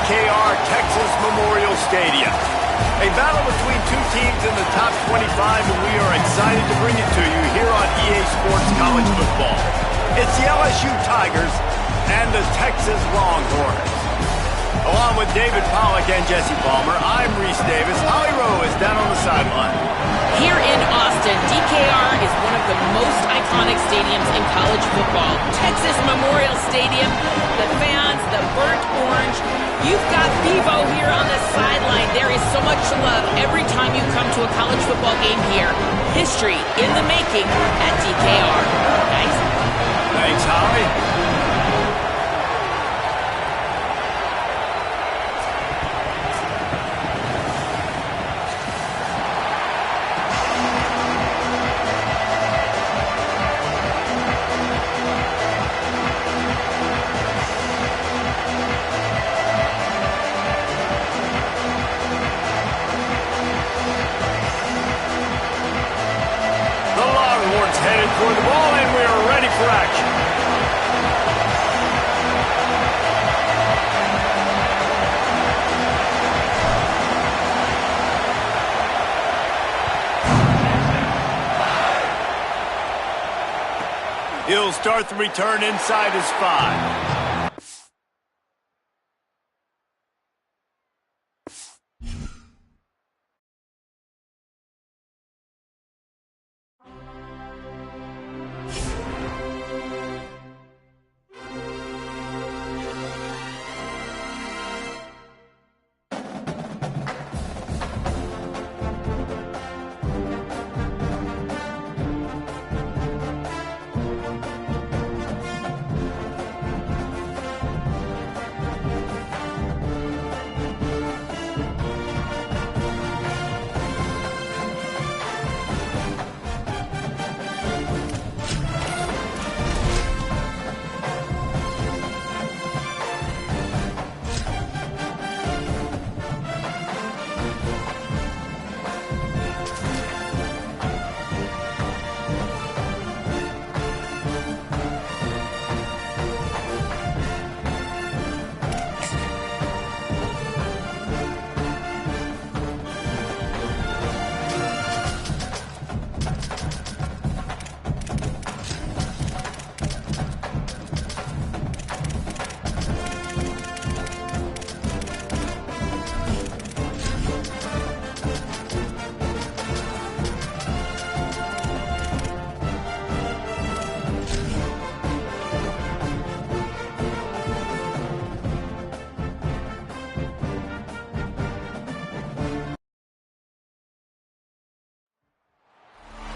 DKR Texas Memorial Stadium. A battle between two teams in the top 25, and we are excited to bring it to you here on EA Sports College Football. It's the LSU Tigers and the Texas Longhorns. Along with David Pollack and Jesse Palmer, I'm Reese Davis. Holly Rowe is down on the sideline. Here in Austin, DKR is one of the most iconic stadiums in college football. Texas Memorial Stadium, the fans, the burnt orange. You've got Bevo here on the sideline. There is so much love every time you come to a college football game here. History in the making at DKR. Thanks. Thanks, Holly. Headed for the ball, and we are ready for action. He'll start the return inside his 5.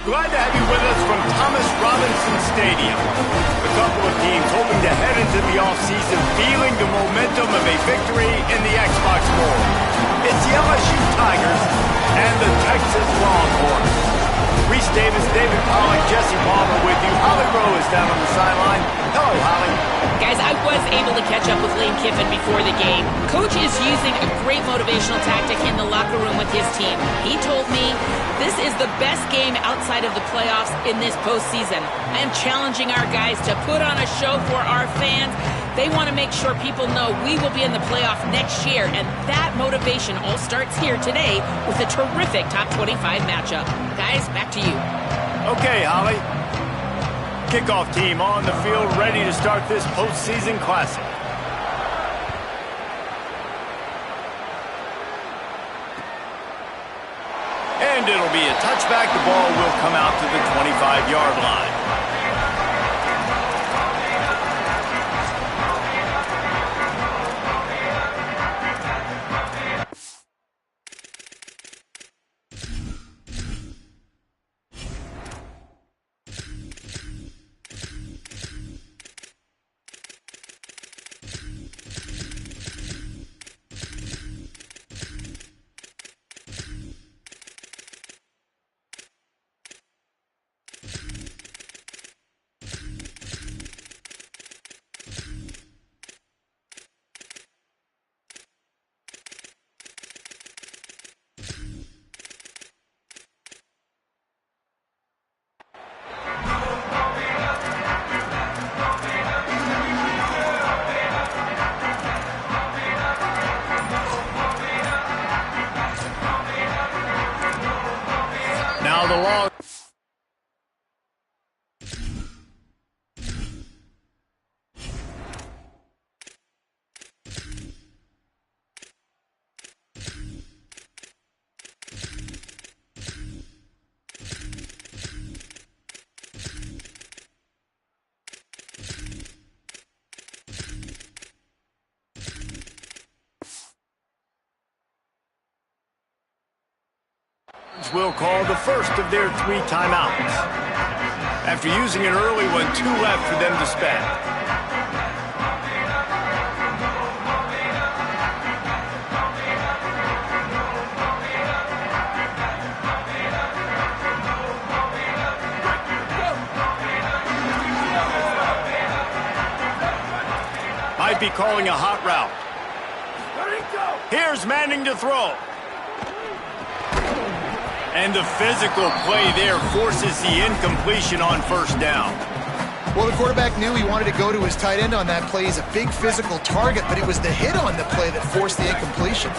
Glad to have you with us from Thomas Robinson Stadium. A couple of teams hoping to head into the offseason feeling the momentum of a victory in the Xbox Bowl. It's the LSU Tigers and the Texas Longhorns. Reese Davis, David Pollack, Jesse Palmer with you. Holly Rowe is down on the sideline. Hello, Holly. Guys, I was able to catch up with Lane Kiffin before the game. Coach is using a great motivational tactic in the locker room with his team. He told me this is the best game outside of the playoffs in this postseason. I am challenging our guys to put on a show for our fans. They want to make sure people know we will be in the playoff next year, and that motivation all starts here today with a terrific top 25 matchup. Guys, back to you. Okay, Holly. Kickoff team on the field, ready to start this postseason classic. And it'll be a touchback. The ball will come out to the 25-yard line. Now the long... will call the first of their 3 timeouts. After using an early one, 2 left for them to spend. Might be calling a hot route. Here's Manning to throw. And the physical play there forces the incompletion on first down. Well, the quarterback knew he wanted to go to his tight end on that play. He's a big physical target, but it was the hit on the play that forced the incompletion.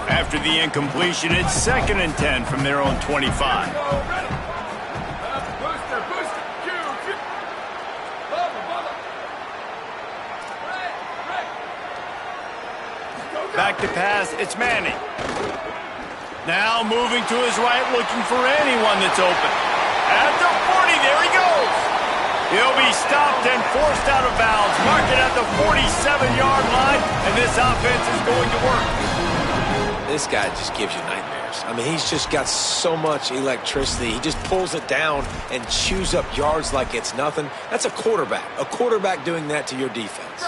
After the incompletion, it's 2nd and 10 from their own 25. Back to pass, it's Manning. Now moving to his right, looking for anyone that's open. At the 40, there he goes. He'll be stopped and forced out of bounds. Mark it at the 47-yard line, and this offense is going to work. This guy just gives you nightmares. I mean, he's just got so much electricity. He just pulls it down and chews up yards like it's nothing. That's a quarterback. A quarterback doing that to your defense.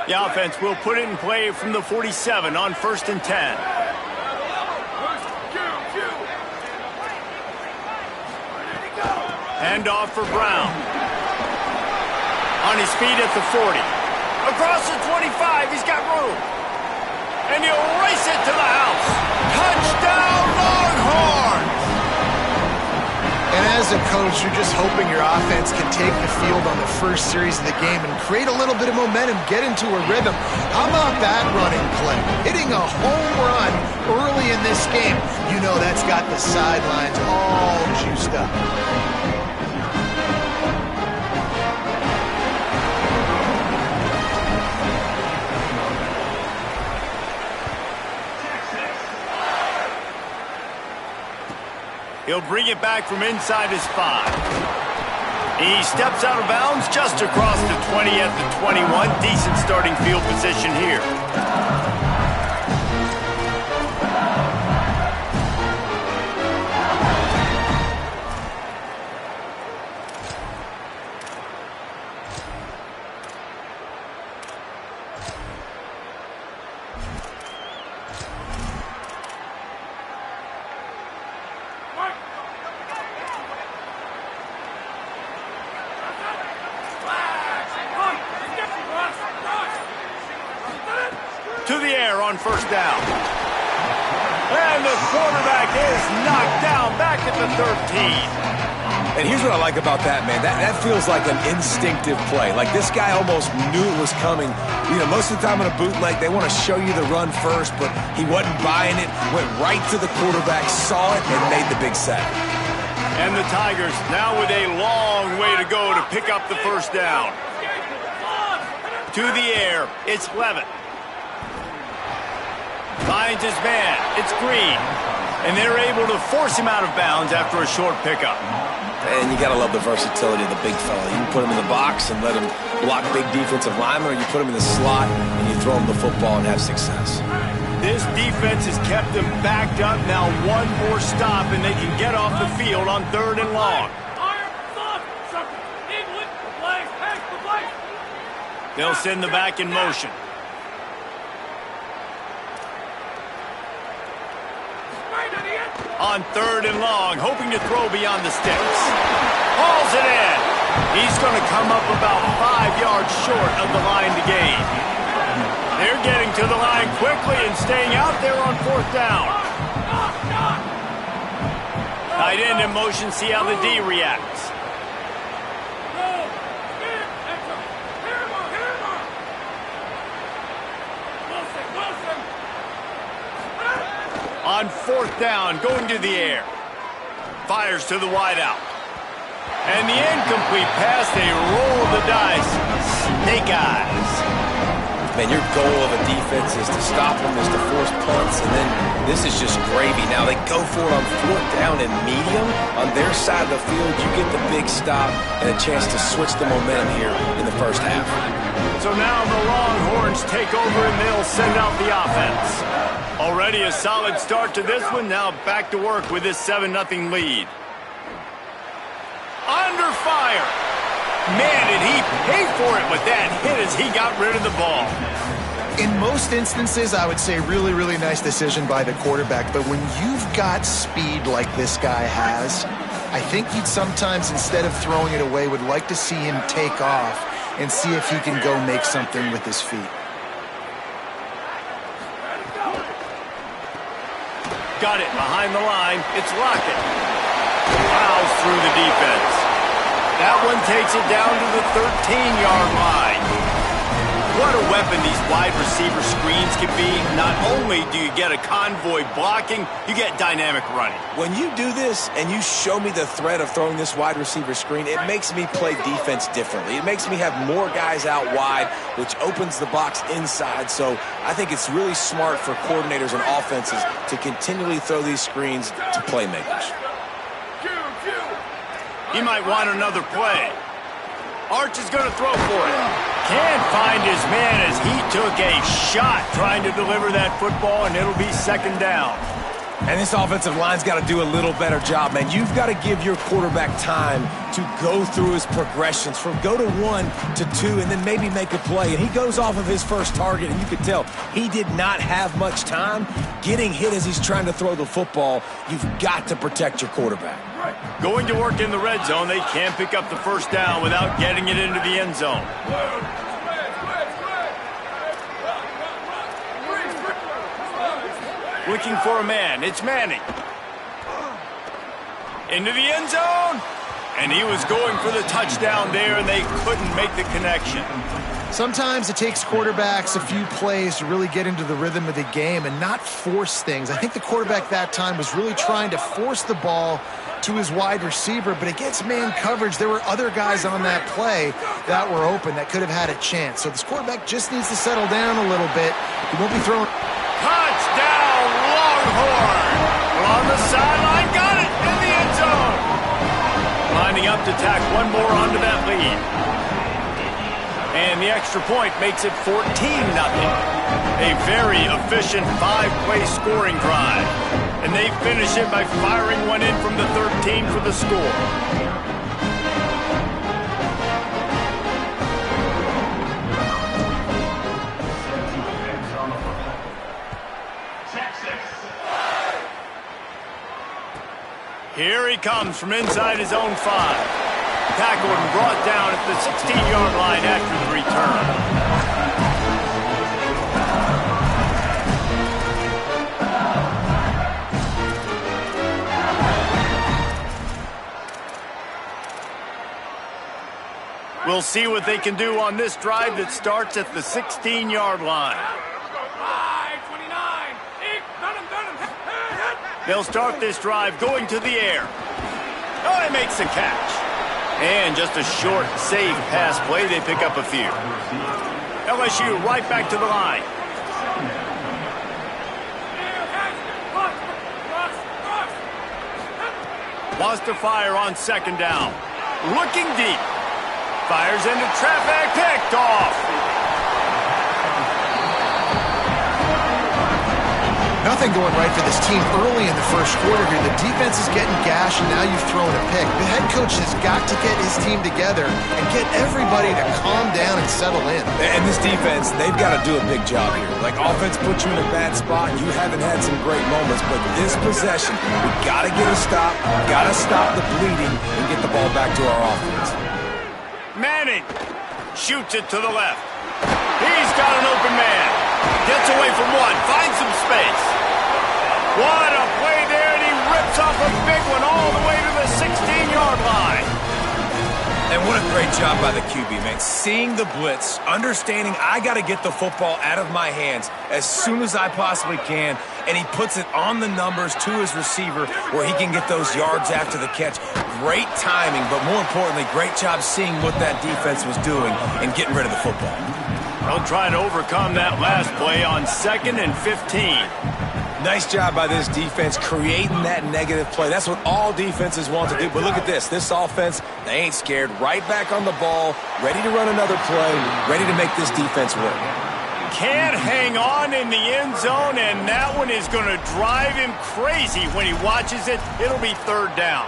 The offense will put it in play from the 47 on 1st and 10. Hand off for Brown. On his feet at the 40. Across the 25, he's got room. And he'll race it to the house. Touchdown, Longhorns! And as a coach, you're just hoping your offense can take the field on the first series of the game and create a little bit of momentum, get into a rhythm. How about that running play? Hitting a home run early in this game. You know that's got the sidelines all juiced up. He'll bring it back from inside his 5. He steps out of bounds just across the 20 at the 21. Decent starting field position here. To the air on first down. And the quarterback is knocked down back at the 13. And here's what I like about that, man. That feels like an instinctive play. Like this guy almost knew it was coming. You know, most of the time in a bootleg, they want to show you the run first, but he wasn't buying it. Went right to the quarterback, saw it, and made the big sack. And the Tigers now with a long way to go to pick up the first down. To the air, it's Levitt. Finds his man. It's Green. And they're able to force him out of bounds after a short pickup. And you got to love the versatility of the big fella. You can put him in the box and let him block big defensive linemen, or you put him in the slot and you throw him the football and have success. This defense has kept them backed up. Now one more stop and they can get off the field on 3rd and long. They'll send the back in motion. On 3rd and long, hoping to throw beyond the sticks. Hauls it in. He's going to come up about 5 yards short of the line to gain. They're getting to the line quickly and staying out there on 4th down. Tight end in motion, see how the D reacts. On 4th down, going to the air. Fires to the wideout. And the incomplete pass, they roll the dice. Snake eyes. Man, your goal of a defense is to stop them, is to force punts, and then this is just gravy. Now they go for it on 4th down and medium. On their side of the field, you get the big stop and a chance to switch the momentum here in the first half. So now the Longhorns take over and they'll send out the offense. Already a solid start to this one. Now back to work with this 7-0 lead. Under fire. Man, did he pay for it with that hit as he got rid of the ball. In most instances, I would say really, really nice decision by the quarterback. But when you've got speed like this guy has, I think you'd sometimes, instead of throwing it away, would like to see him take off and see if he can go make something with his feet. Got it behind the line. It's Lockett. Plows through the defense. That one takes it down to the 13-yard line. What a weapon these wide receiver screens can be. Not only do you get a convoy blocking, you get dynamic running. When you do this and you show me the threat of throwing this wide receiver screen, it makes me play defense differently. It makes me have more guys out wide, which opens the box inside. So I think it's really smart for coordinators and offenses to continually throw these screens to playmakers. He might want another play. Arch is going to throw for it. Can't find his man as he took a shot trying to deliver that football, and it'll be 2nd down. And this offensive line's got to do a little better job, man. You've got to give your quarterback time to go through his progressions from go to 1 to 2 and then maybe make a play. And he goes off of his first target, and you can tell he did not have much time getting hit as he's trying to throw the football. You've got to protect your quarterback. Going to work in the red zone, they can't pick up the 1st down without getting it into the end zone. Looking for a man. It's Manning. Into the end zone. And he was going for the touchdown there, and they couldn't make the connection. Sometimes it takes quarterbacks a few plays to really get into the rhythm of the game and not force things. I think the quarterback that time was really trying to force the ball to his wide receiver, but against man coverage, there were other guys on that play that were open that could have had a chance. So this quarterback just needs to settle down a little bit. He won't be throwing. Touchdown, Longhorn! On the sideline, got it in the end zone. Lining up to tack one more onto that lead. And the extra point makes it 14-0. A very efficient 5-play scoring drive. And they finish it by firing one in from the 13 for the score. Here he comes from inside his own 5. Tackled and brought down at the 16-yard line after the return. We'll see what they can do on this drive that starts at the 16-yard line. They'll start this drive going to the air. Oh, he makes the catch. And just a short, safe pass play. They pick up a few. LSU right back to the line. Lost to fire on 2nd down. Looking deep. Fires into traffic. Picked off. Nothing going right for this team early in the first quarter here. The defense is getting gashed, and now you've thrown a pick. The head coach has got to get his team together and get everybody to calm down and settle in. And this defense, they've got to do a big job here. Like, offense puts you in a bad spot. You haven't had some great moments, but this possession, we got to get a stop, got to stop the bleeding, and get the ball back to our offense. Manning shoots it to the left. He's got an open man. Gets away from one, finds some space. What a play there, and he rips off a big one all the way to the 16-yard line. And what a great job by the QB, man. Seeing the blitz, understanding I got to get the football out of my hands as soon as I possibly can, and he puts it on the numbers to his receiver where he can get those yards after the catch. Great timing, but more importantly, great job seeing what that defense was doing and getting rid of the football. They'll try to overcome that last play on 2nd and 15. Nice job by this defense creating that negative play. That's what all defenses want to do. But look at this. This offense, they ain't scared. Right back on the ball, ready to run another play, ready to make this defense work. Can't hang on in the end zone, and that one is going to drive him crazy when he watches it. It'll be 3rd down.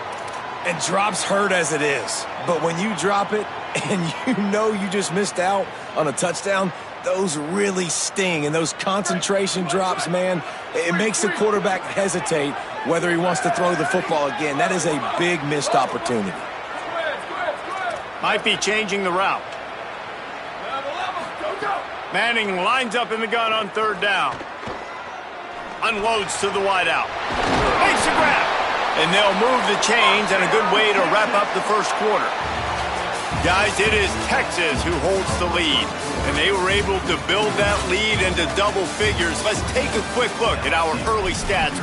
And drops hurt as it is. But when you drop it and you know you just missed out on a touchdown, those really sting. And those concentration drops, man, it makes the quarterback hesitate whether he wants to throw the football again. That is a big missed opportunity. Might be changing the route. Manning lines up in the gun on 3rd down. Unloads to the wideout. Makes a grab. And they'll move the chains, and a good way to wrap up the first quarter. Guys, it is Texas who holds the lead, and they were able to build that lead into double figures. Let's take a quick look at our early stats.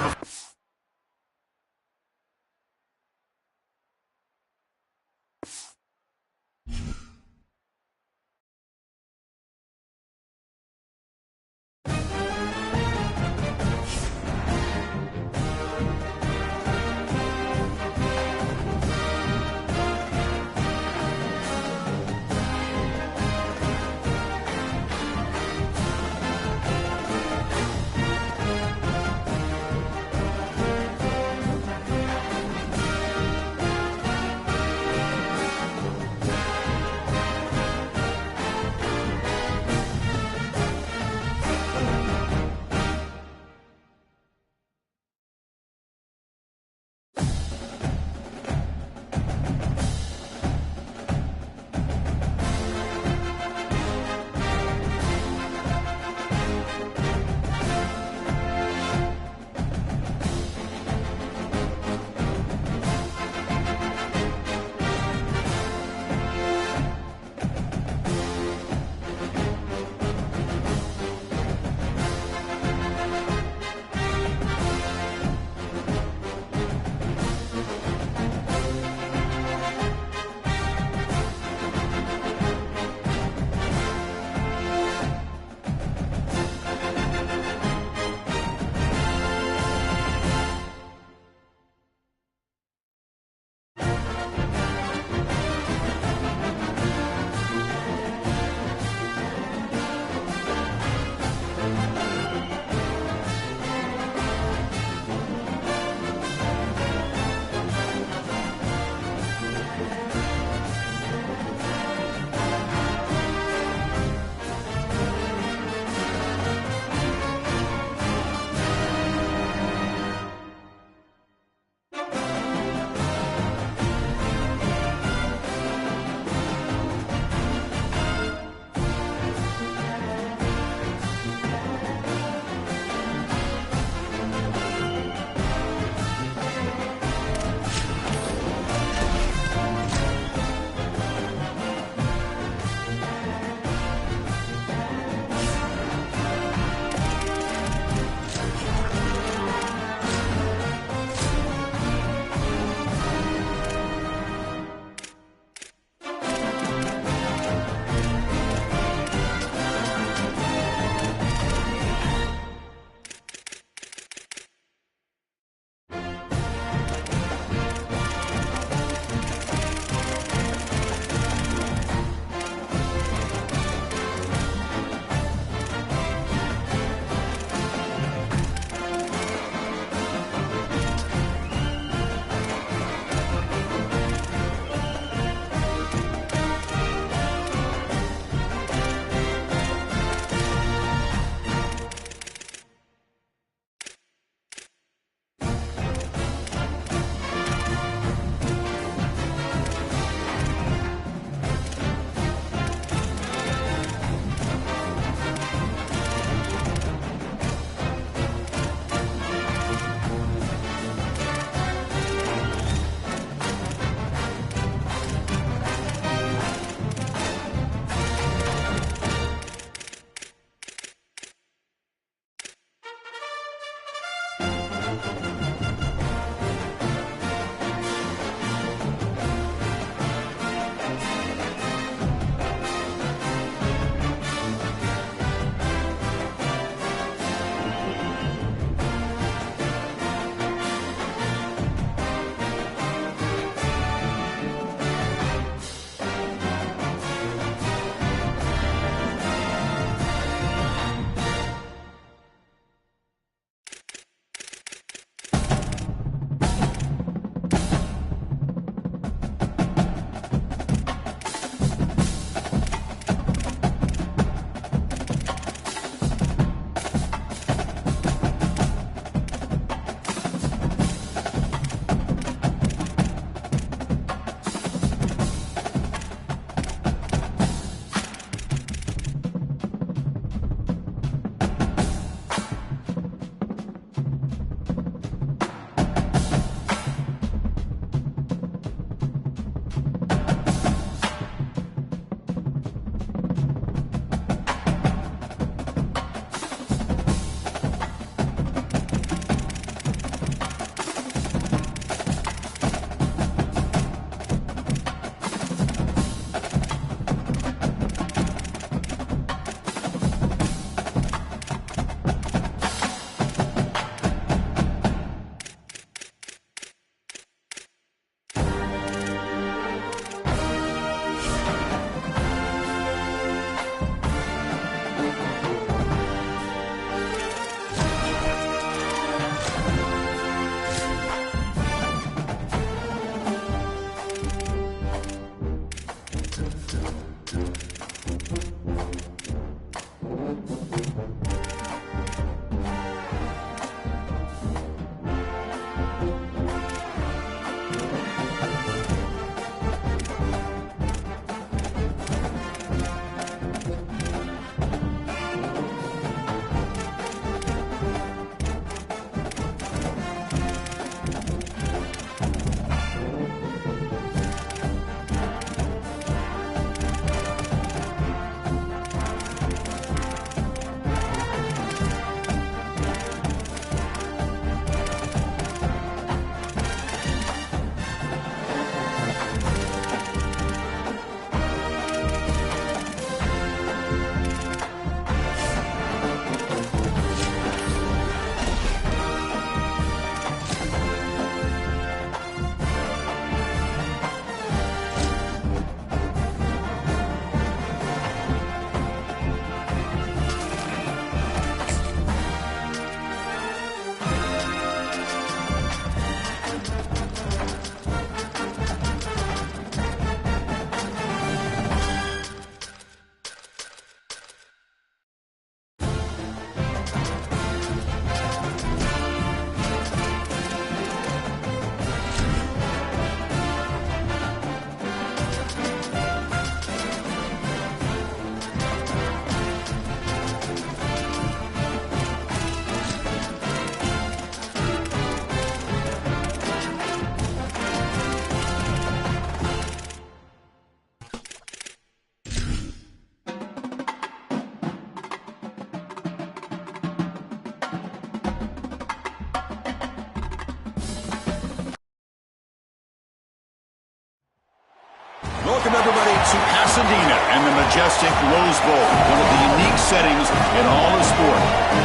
to Pasadena and the majestic Rose Bowl, one of the unique settings in all of sport.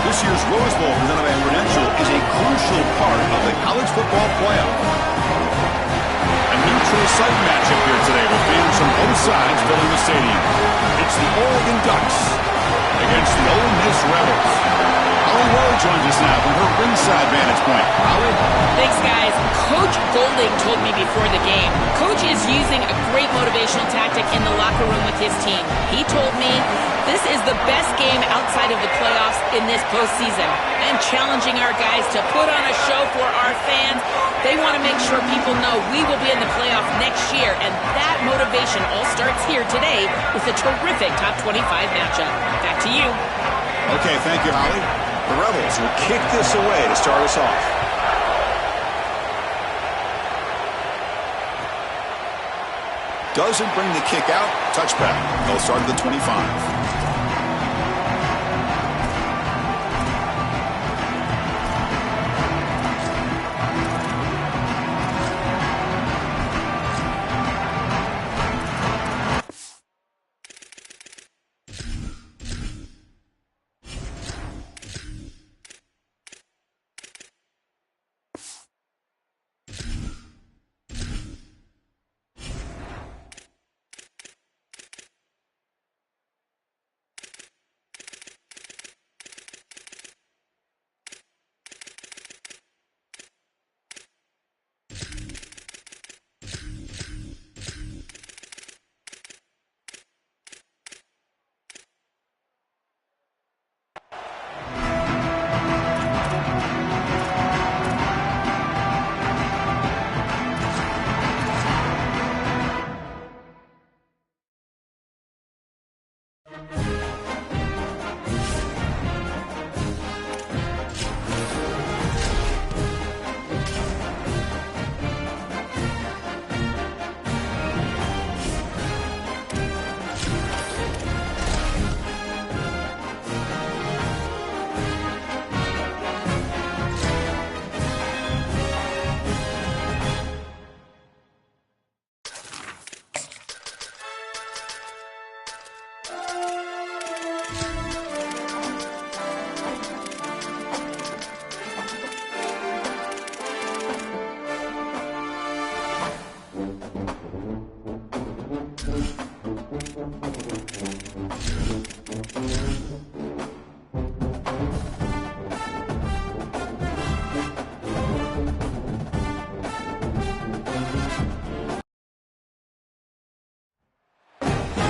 This year's Rose Bowl presented by Prudential is a crucial part of the college football playoff. A neutral site matchup here today with fans from both sides filling the stadium. It's the Oregon Ducks against the Ole Miss Rebels. Holly Rowe joins us now from her ringside vantage point. Holly? Thanks, guys. Coach Golding told me before the game, Coach is using a great motivational tactic in the locker room with his team. He told me this is the best game outside of the playoffs in this postseason, and challenging our guys to put on a show for our fans. They want to make sure people know we will be in the playoff next year, and that motivation all starts here today with a terrific top 25 matchup. Back to you. Okay, thank you, Holly. The Rebels will kick this away to start us off. Doesn't bring the kick out. Touchback. They'll start at the 25.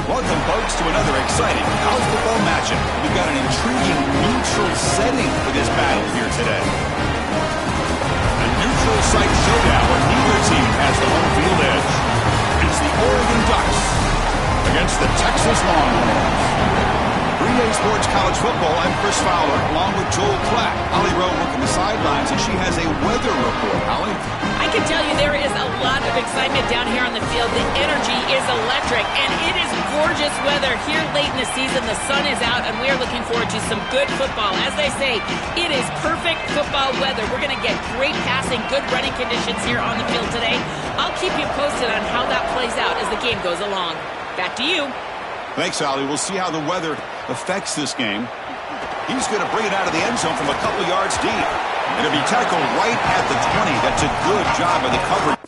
Welcome, folks, to another exciting college football matchup. We've got an intriguing neutral setting for this battle here today. A neutral site showdown where neither team has the home field edge. It's the Oregon Ducks against the Texas Longhorns. 3-Day Sports College Football, I'm Chris Fowler, along with Joel Klatt. Holly Rowe working the sidelines, and she has a weather report. Holly? I can tell you there is a lot of excitement down here on the field. The energy is electric, and it is gorgeous weather here late in the season. The sun is out, and we are looking forward to some good football. As they say, it is perfect football weather. We're going to get great passing, good running conditions here on the field today. I'll keep you posted on how that plays out as the game goes along. Back to you. Thanks, Holly. We'll see how the weather affects this game. He's going to bring it out of the end zone from a couple yards deep. It'll be tackled right at the 20. That's a good job of the coverage.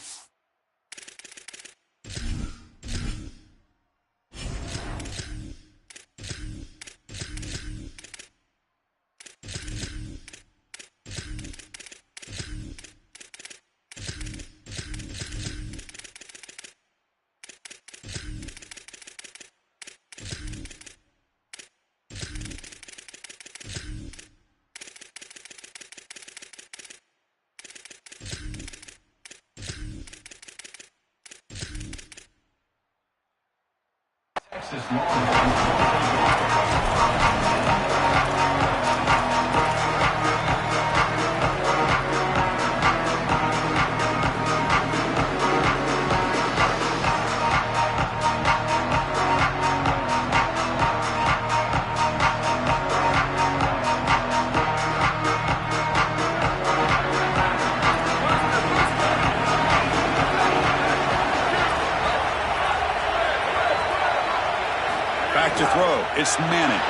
It's Manning.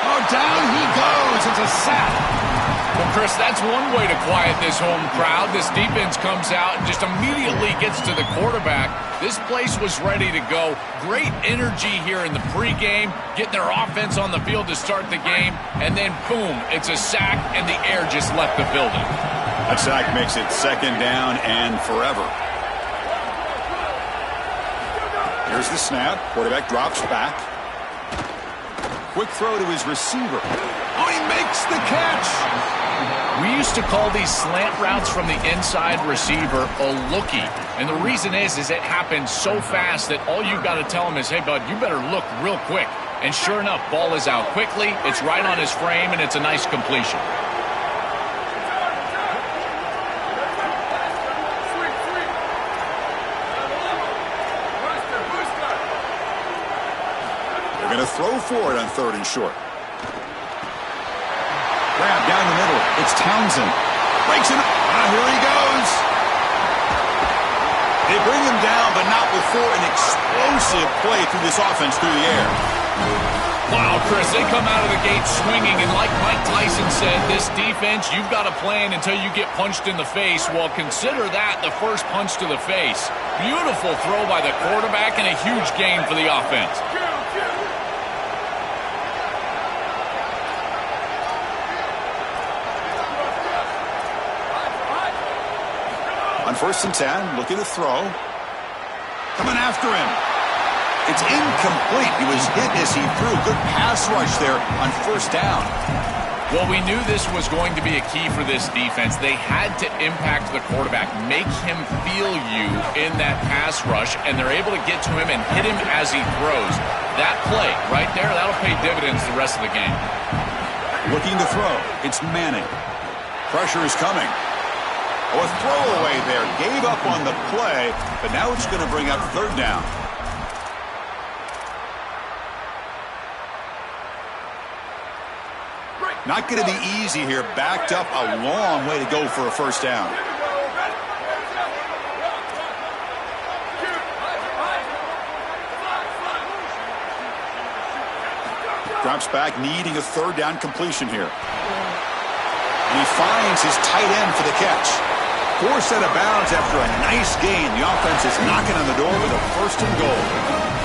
Oh, down he goes. It's a sack. Well, Chris, that's one way to quiet this home crowd. This defense comes out and just immediately gets to the quarterback. This place was ready to go. Great energy here in the pregame, getting their offense on the field to start the game, and then, boom, it's a sack, and the air just left the building. That sack makes it 2nd down and forever. Here's the snap. Quarterback drops back. Quick throw to his receiver. Oh, he makes the catch. We used to call these slant routes from the inside receiver a lookie. And the reason is it happens so fast that all you've got to tell him is, hey, bud, you better look real quick. And sure enough, ball is out quickly. It's right on his frame, and it's a nice completion. They're going to throw for it on 3rd and short. Grab down the middle. It's Townsend. Breaks it. Here he goes. They bring him down, but not before an explosive play through this offense through the air. Wow, Chris, they come out of the gate swinging, and like Mike Tyson said, this defense, you've got to plan until you get punched in the face. Well, consider that the first punch to the face. Beautiful throw by the quarterback and a huge gain for the offense. On 1st and 10, looking to throw. Coming after him. It's incomplete. He was hit as he threw. Good pass rush there on 1st down. Well, we knew this was going to be a key for this defense. They had to impact the quarterback, make him feel you in that pass rush, and they're able to get to him and hit him as he throws. That play right there, that'll pay dividends the rest of the game. Looking to throw. It's Manning. Pressure is coming. Oh, a throwaway there. Gave up on the play, but now it's going to bring up 3rd down. Not going to be easy here. Backed up a long way to go for a 1st down. Drops back, needing a 3rd down completion here. And he finds his tight end for the catch. Forced out of bounds after a nice gain. The offense is knocking on the door with a 1st and goal.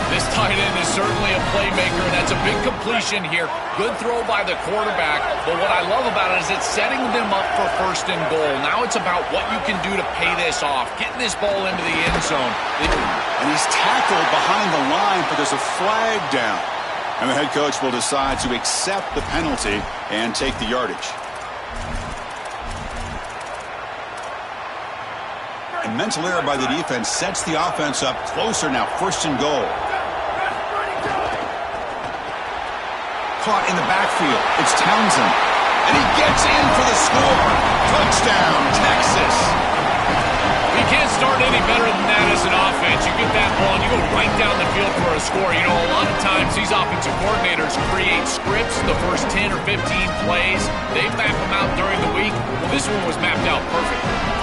This tight end is certainly a playmaker, and that's a big completion here. Good throw by the quarterback, but what I love about it is it's setting them up for 1st and goal. Now it's about what you can do to pay this off, getting this ball into the end zone. And he's tackled behind the line, but there's a flag down. And the head coach will decide to accept the penalty and take the yardage. And mental error by the defense sets the offense up closer now. 1st and goal. Caught in the backfield. It's Townsend. And he gets in for the score. Touchdown, Texas. You can't start any better than that as an offense. You get that ball and you go right down the field for a score. You know, a lot of times these offensive coordinators create scripts the first 10 or 15 plays. They map them out during the week. Well, this one was mapped out perfectly.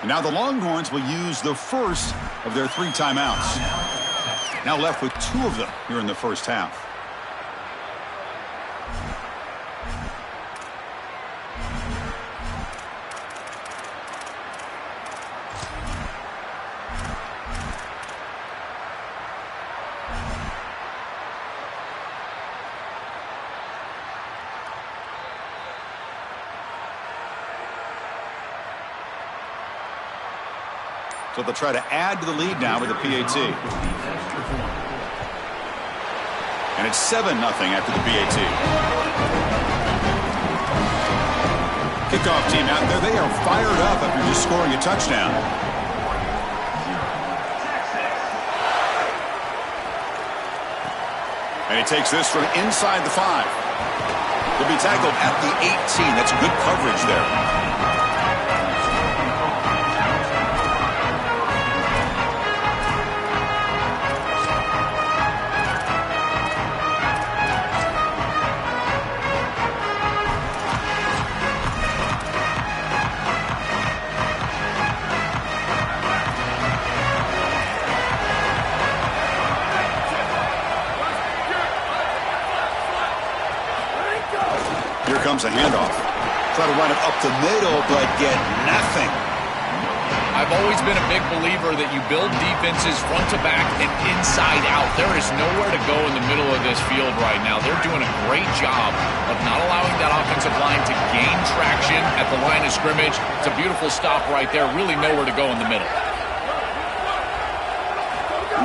Now the Longhorns will use the first of their 3 timeouts. Now left with 2 of them here in the 1st half. So they'll try to add to the lead now with the PAT. And it's 7-0 after the PAT. Kickoff team out there. They are fired up after just scoring a touchdown. And he takes this from inside the 5. He'll be tackled at the 18. That's good coverage there. Here comes a handoff. Try to run it up the middle, but get nothing. I've always been a big believer that you build defenses front to back and inside out. There is nowhere to go in the middle of this field right now. They're doing a great job of not allowing that offensive line to gain traction at the line of scrimmage. It's a beautiful stop right there. Really nowhere to go in the middle.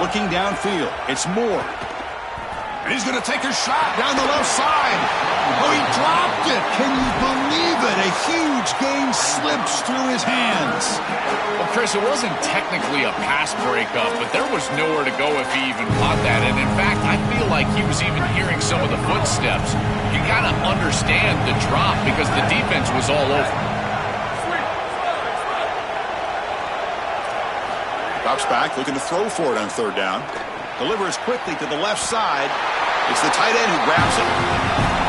Looking downfield, it's Moore. And he's going to take a shot down the left side. Oh, he dropped it. Can you believe it? A huge gain slips through his hands. Well, Chris, it wasn't technically a pass breakup, but there was nowhere to go if he even caught that. And in fact, I feel like he was even hearing some of the footsteps. You got to understand the drop because the defense was all over. Drops back, looking to throw for it on third down. Delivers quickly to the left side. It's the tight end who grabs it.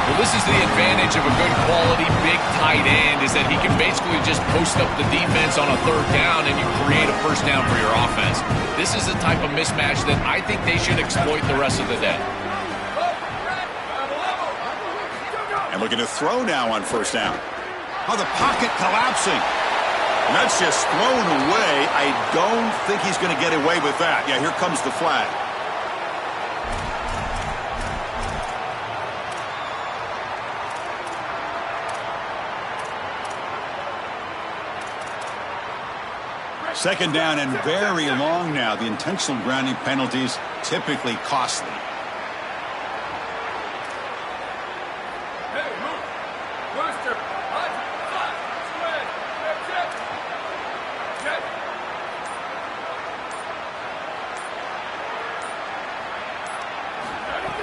Well, this is the advantage of a good quality big tight end is that he can basically just post up the defense on a third down and you create a first down for your offense. This is the type of mismatch that I think they should exploit the rest of the day. And looking to throw now on first down. Oh, the pocket collapsing. And that's just thrown away. I don't think he's going to get away with that. Yeah, here comes the flag. Second down and very long now. The intentional grounding penalties typically costly.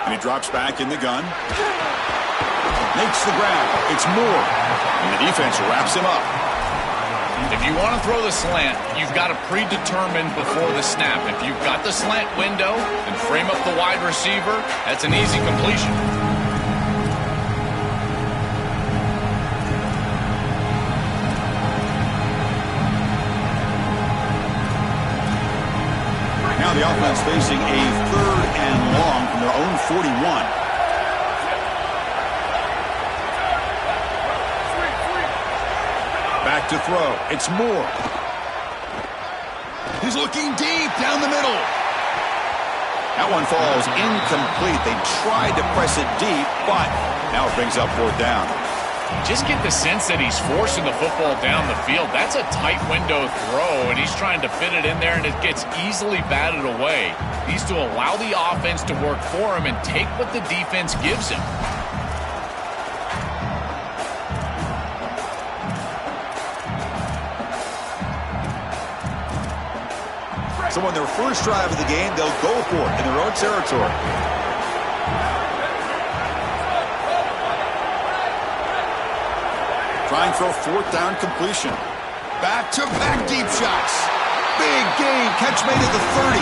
And he drops back in the gun. Makes the grab. It's Moore. And the defense wraps him up. If you want to throw the slant, you've got to predetermine before the snap. If you've got the slant window and frame up the wide receiver, that's an easy completion. Now the offense facing a third and long from their own 41. Back to throw. It's Moore. He's looking deep down the middle. That one falls incomplete. They tried to press it deep, but now it brings up fourth down. Just get the sense that he's forcing the football down the field. That's a tight window throw, and he's trying to fit it in there, and it gets easily batted away. He needs to allow the offense to work for him and take what the defense gives him. So on their first drive of the game, they'll go for it in their own territory. Trying for a fourth down completion. Back-to-back deep shots. Big gain. Catch made at the 30.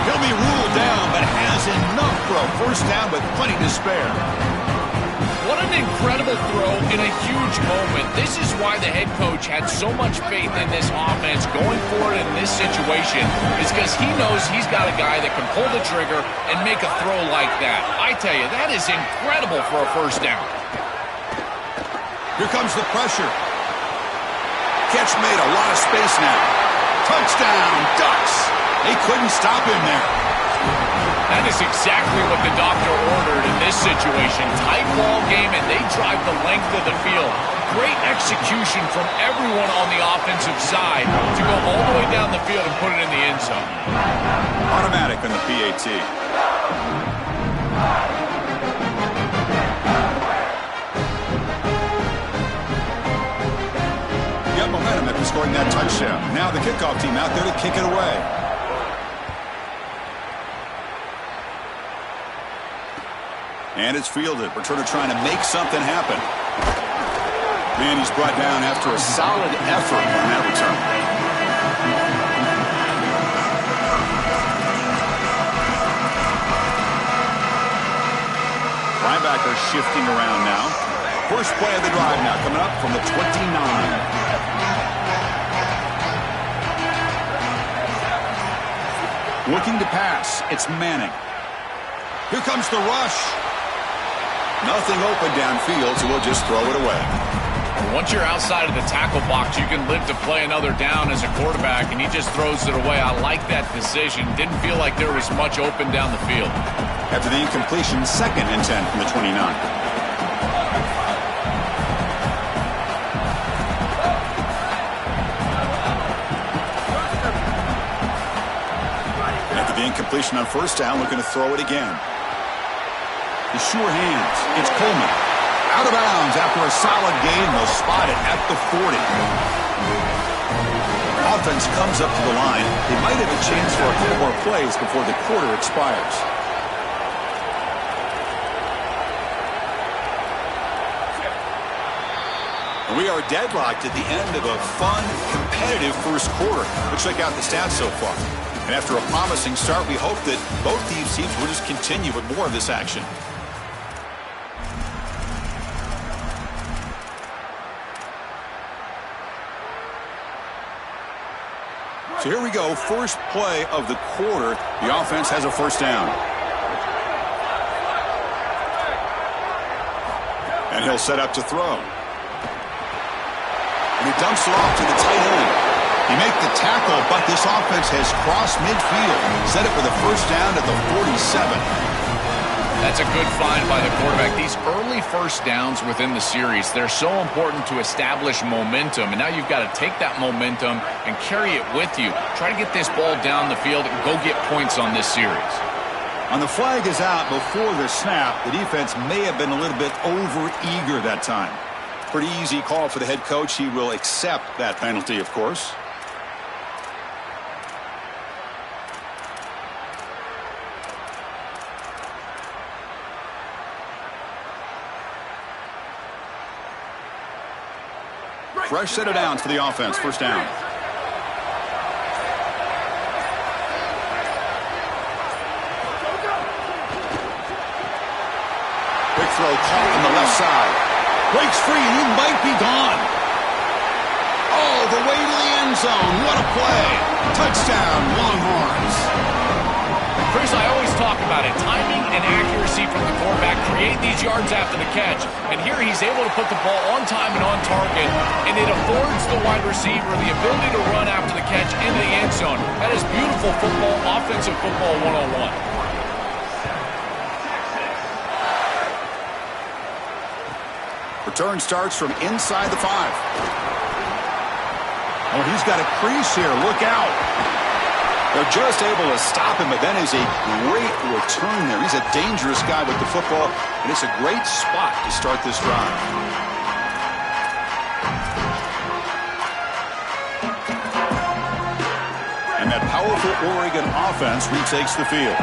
He'll be ruled down, but has enough for a first down with plenty to spare. What an incredible throw in a huge moment. This is why the head coach had so much faith in this offense going forward in this situation. It's because he knows he's got a guy that can pull the trigger and make a throw like that. I tell you, that is incredible for a first down. Here comes the pressure. Catch made, a lot of space now. Touchdown, Ducks. They couldn't stop him there. That is exactly what the doctor ordered in this situation. Tight ball game, and they drive the length of the field. Great execution from everyone on the offensive side to go all the way down the field and put it in the end zone. Automatic on the PAT. Got momentum after scoring that touchdown. Now the kickoff team out there to kick it away. And it's fielded. Returner trying to make something happen. And he's brought down after a solid effort on that return. Linebacker shifting around now. First play of the drive now coming up from the 29. Looking to pass. It's Manning. Here comes the rush. Nothing open downfield, so we'll just throw it away. Once you're outside of the tackle box, you can live to play another down as a quarterback, and he just throws it away. I like that decision. Didn't feel like there was much open down the field. After the incompletion, 2nd and 10 from the 29. After the incompletion on 1st down, looking to throw it again. The sure hands. It's Coleman. Out of bounds after a solid gain. They'll spot it at the 40. Offense comes up to the line. They might have a chance for a couple more plays before the quarter expires. And we are deadlocked at the end of a fun, competitive first quarter. Let's check out the stats so far. And after a promising start, we hope that both these teams will just continue with more of this action. So here we go, first play of the quarter. The offense has a 1st down. And he'll set up to throw. And he dumps it off to the tight end. He made the tackle, but this offense has crossed midfield. Set it for the 1st down at the 47. That's a good find by the quarterback. These early 1st downs within the series, they're so important to establish momentum. And now you've got to take that momentum and carry it with you. Try to get this ball down the field and go get points on this series. On the flag is out before the snap. The defense may have been a little bit over-eager that time. Pretty easy call for the head coach. He will accept that penalty, of course. Fresh set of downs for the offense. 1st down. Quick throw caught on the left side. Breaks free. He might be gone. Oh, the way to the end zone. What a play. Touchdown, Longhorns. Chris, I always talk about it. Timing and accuracy from the quarterback create these yards after the catch. And here he's able to put the ball on time and on target, and it affords the wide receiver the ability to run after the catch into the end zone. That is beautiful football, offensive football 101. Return starts from inside the 5. Oh, he's got a crease here. Look out. They're just able to stop him, but that is a great return there. He's a dangerous guy with the football, and it's a great spot to start this drive. And that powerful Oregon offense retakes the field.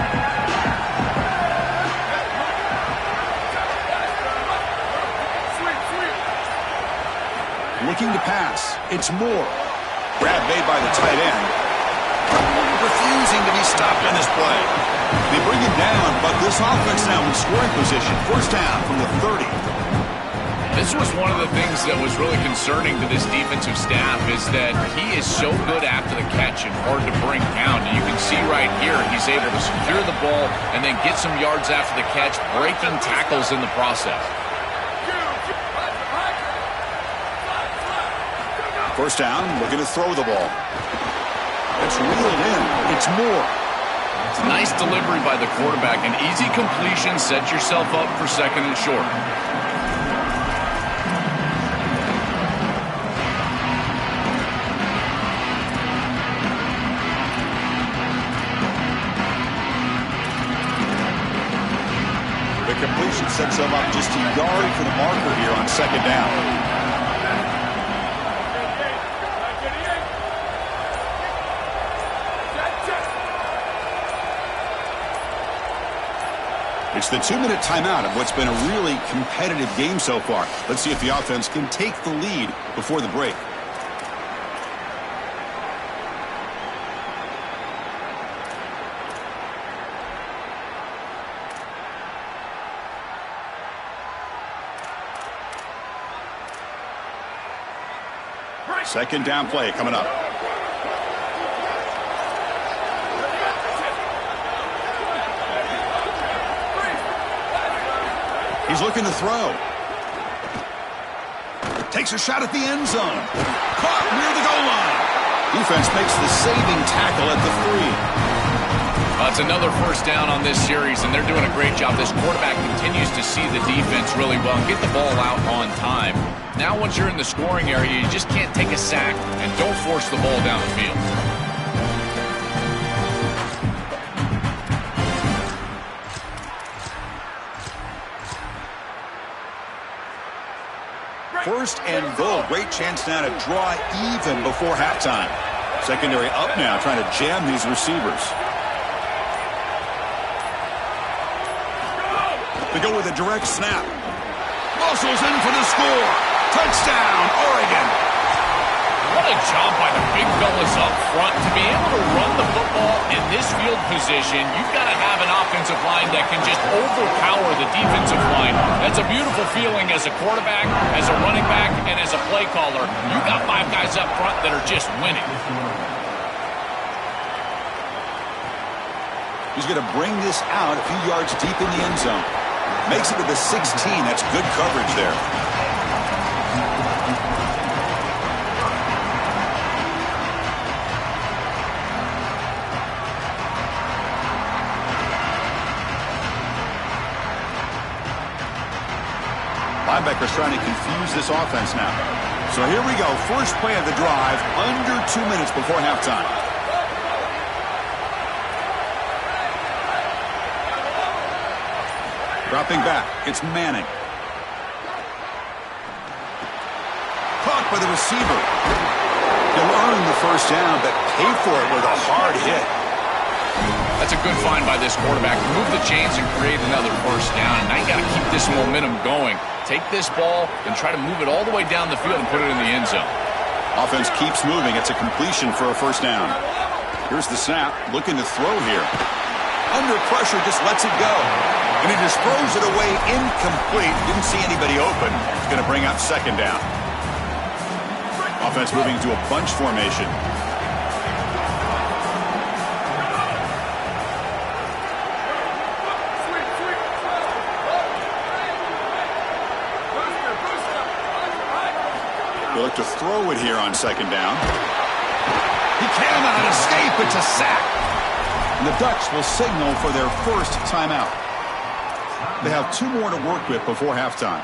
Looking to pass. It's Moore. Grab made by the tight end. Refusing to be stopped on this play. They bring him down, but this offense now in scoring position. 1st down from the 30. This was one of the things that was really concerning to this defensive staff is that he is so good after the catch and hard to bring down. And you can see right here he's able to secure the ball and then get some yards after the catch, breaking tackles in the process. 1st down, looking to throw the ball. It's reeled in. It's Moore. It's a nice delivery by the quarterback. An easy completion. Set yourself up for 2nd and short. The completion sets him up just a yard for the marker here on 2nd down. It's the 2-minute timeout of what's been a really competitive game so far. Let's see if the offense can take the lead before the break. Second down play coming up. He's looking to throw. Takes a shot at the end zone. Caught near the goal line. Defense makes the saving tackle at the 3. It's another first down on this series, and they're doing a great job. This quarterback continues to see the defense really well and get the ball out on time. Now once you're in the scoring area, you just can't take a sack and don't force the ball down the field. First and goal. Great chance now to draw even before halftime. Secondary up now, trying to jam these receivers. They go with a direct snap. Muscles in for the score. Touchdown, Oregon. What a job by the big fellas up front. To be able to run the football in this field position, you've got to have an offensive line that can just overpower the defensive line. That's a beautiful feeling as a quarterback, as a running back, and as a play caller. You've got 5 guys up front that are just winning. He's going to bring this out a few yards deep in the end zone. Makes it to the 16. That's good coverage there. Linebackers trying to confuse this offense now. So here we go. First play of the drive, under 2 minutes before halftime. Dropping back, it's Manning. Caught by the receiver. He'll earn the first down, but pay for it with a hard hit. That's a good find by this quarterback. Move the chains and create another first down. And now you got to keep this momentum going. Take this ball and try to move it all the way down the field and put it in the end zone. Offense keeps moving. It's a completion for a first down. Here's the snap. Looking to throw here. Under pressure, just lets it go. And he just throws it away incomplete. Didn't see anybody open. It's going to bring up second down. Offense moving to a bunch formation. They look to throw it here on second down. He cannot escape. It's a sack. And the Ducks will signal for their first timeout. They have 2 more to work with before halftime.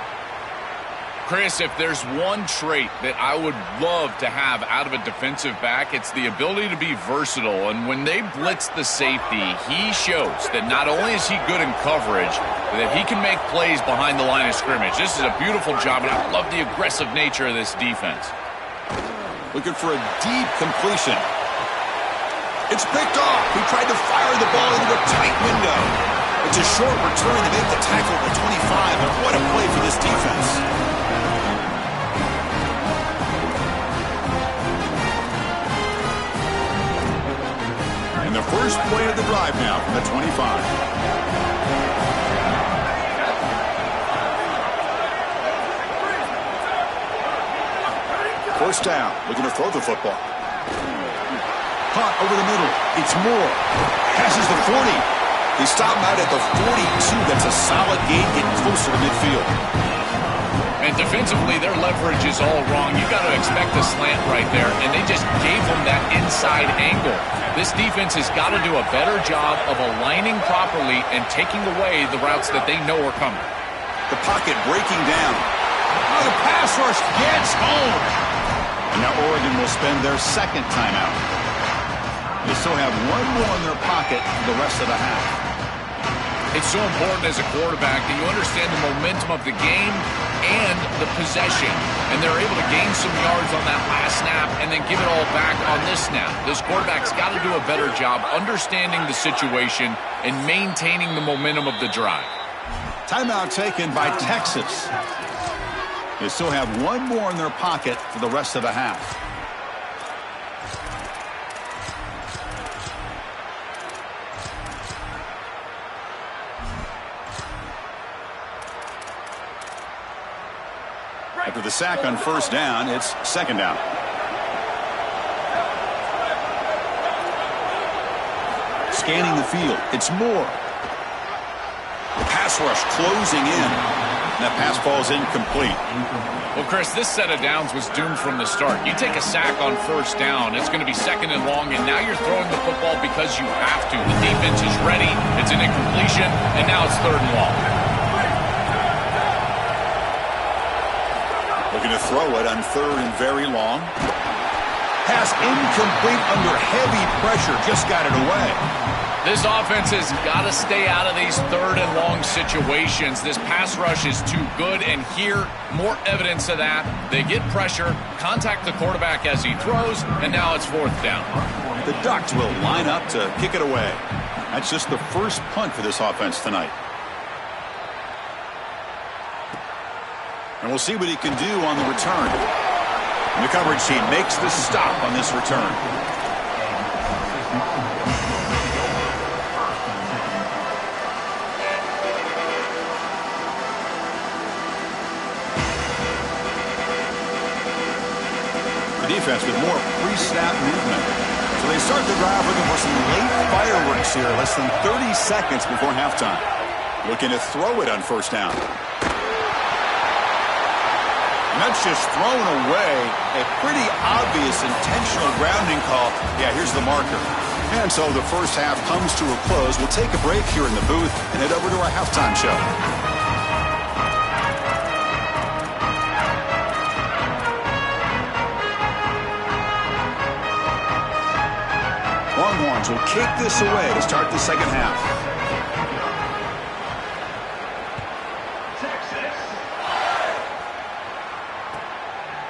Chris, if there's one trait that I would love to have out of a defensive back, it's the ability to be versatile. And when they blitz the safety, he shows that not only is he good in coverage, but that he can make plays behind the line of scrimmage. This is a beautiful job, and I love the aggressive nature of this defense. Looking for a deep completion. It's picked off. He tried to fire the ball into a tight window. It's a short return to make the tackle at the 25, and what a play for this defense. And the first play of the drive now from the 25. First down, looking to throw the football. Caught over the middle. It's Moore. Passes the 40. They stop him out at the 42. That's a solid gain, getting closer to midfield. And defensively, their leverage is all wrong. You got to expect a slant right there, and they just gave them that inside angle. This defense has got to do a better job of aligning properly and taking away the routes that they know are coming. The pocket breaking down. Oh, the pass rush gets home. And now Oregon will spend their second timeout. They still have 1 more in their pocket for the rest of the half. It's so important as a quarterback that you understand the momentum of the game and the possession. And they're able to gain some yards on that last snap and then give it all back on this snap. This quarterback's got to do a better job understanding the situation and maintaining the momentum of the drive. Timeout taken by Texas. They still have one more in their pocket for the rest of the half. After the sack on first down, it's second down. Scanning the field, it's Moore. The pass rush closing in. And that pass falls incomplete. Well, Chris, this set of downs was doomed from the start. You take a sack on first down, it's going to be second and long, and now you're throwing the football because you have to. The defense is ready, it's an incompletion, and now it's third and long. Looking to throw it on third and very long. Pass incomplete under heavy pressure. Just got it away. This offense has got to stay out of these third and long situations. This pass rush is too good, and here, more evidence of that. They get pressure, contact the quarterback as he throws, and now it's fourth down. The Ducks will line up to kick it away. That's just the first punt for this offense tonight. And we'll see what he can do on the return. And the coverage team makes the stop on this return. The defense with more pre-snap movement. So they start the drive looking for some late fireworks here, less than 30 seconds before halftime. Looking to throw it on first down. And that's just thrown away. A pretty obvious intentional grounding call. Yeah, here's the marker. And so the first half comes to a close. We'll take a break here in the booth and head over to our halftime show. Longhorns will kick this away to start the second half.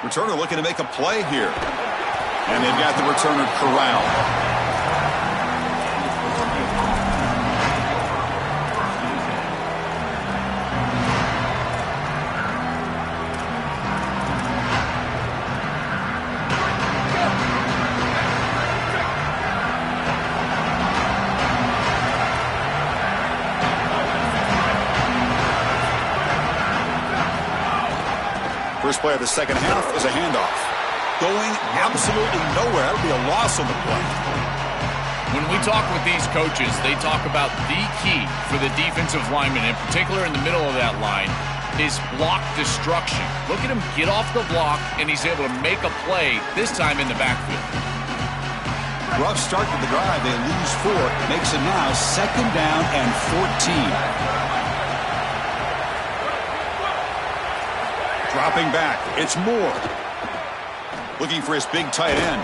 Returner looking to make a play here. And they've got the returner corralled. First play of the second half is a handoff. Going absolutely nowhere. That would be a loss on the play. When we talk with these coaches, they talk about the key for the defensive lineman, in particular in the middle of that line, is block destruction. Look at him get off the block, and he's able to make a play, this time in the backfield. Rough start to the drive. They lose 4. Makes it now second down and 14. Dropping back, it's Moore. Looking for his big tight end.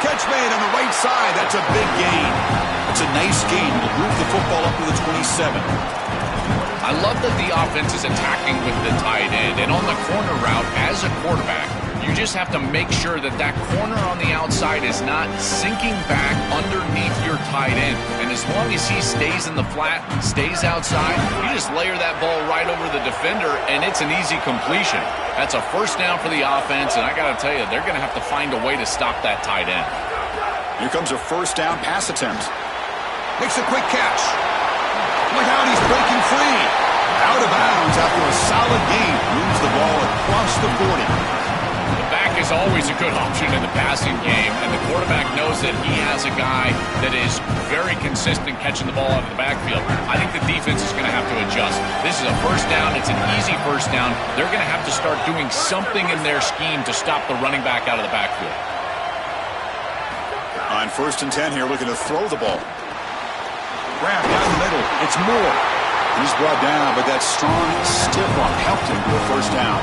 Catch made on the right side. That's a big gain. That's a nice gain. Will move the football up to the 27. I love that the offense is attacking with the tight end. And on the corner route, as a quarterback, you just have to make sure that that corner on the outside is not sinking back underneath your tight end. And as long as he stays in the flat, stays outside, you just layer that ball right over the defender, and it's an easy completion. That's a first down for the offense, and I got to tell you, they're going to have to find a way to stop that tight end. Here comes a first down pass attempt. Makes a quick catch. Look out, he's breaking free. Out of bounds after a solid gain. Moves the ball across the 40. The back is always a good option in the passing game, and the quarterback knows that he has a guy that is very consistent catching the ball out of the backfield. I think the defense is going to have to adjust. This is a first down. It's an easy first down. They're going to have to start doing something in their scheme to stop the running back out of the backfield. On first and 10 here, looking to throw the ball. Grab down the middle. It's Moore. He's brought down, but that strong, stiff arm helped him to a first down.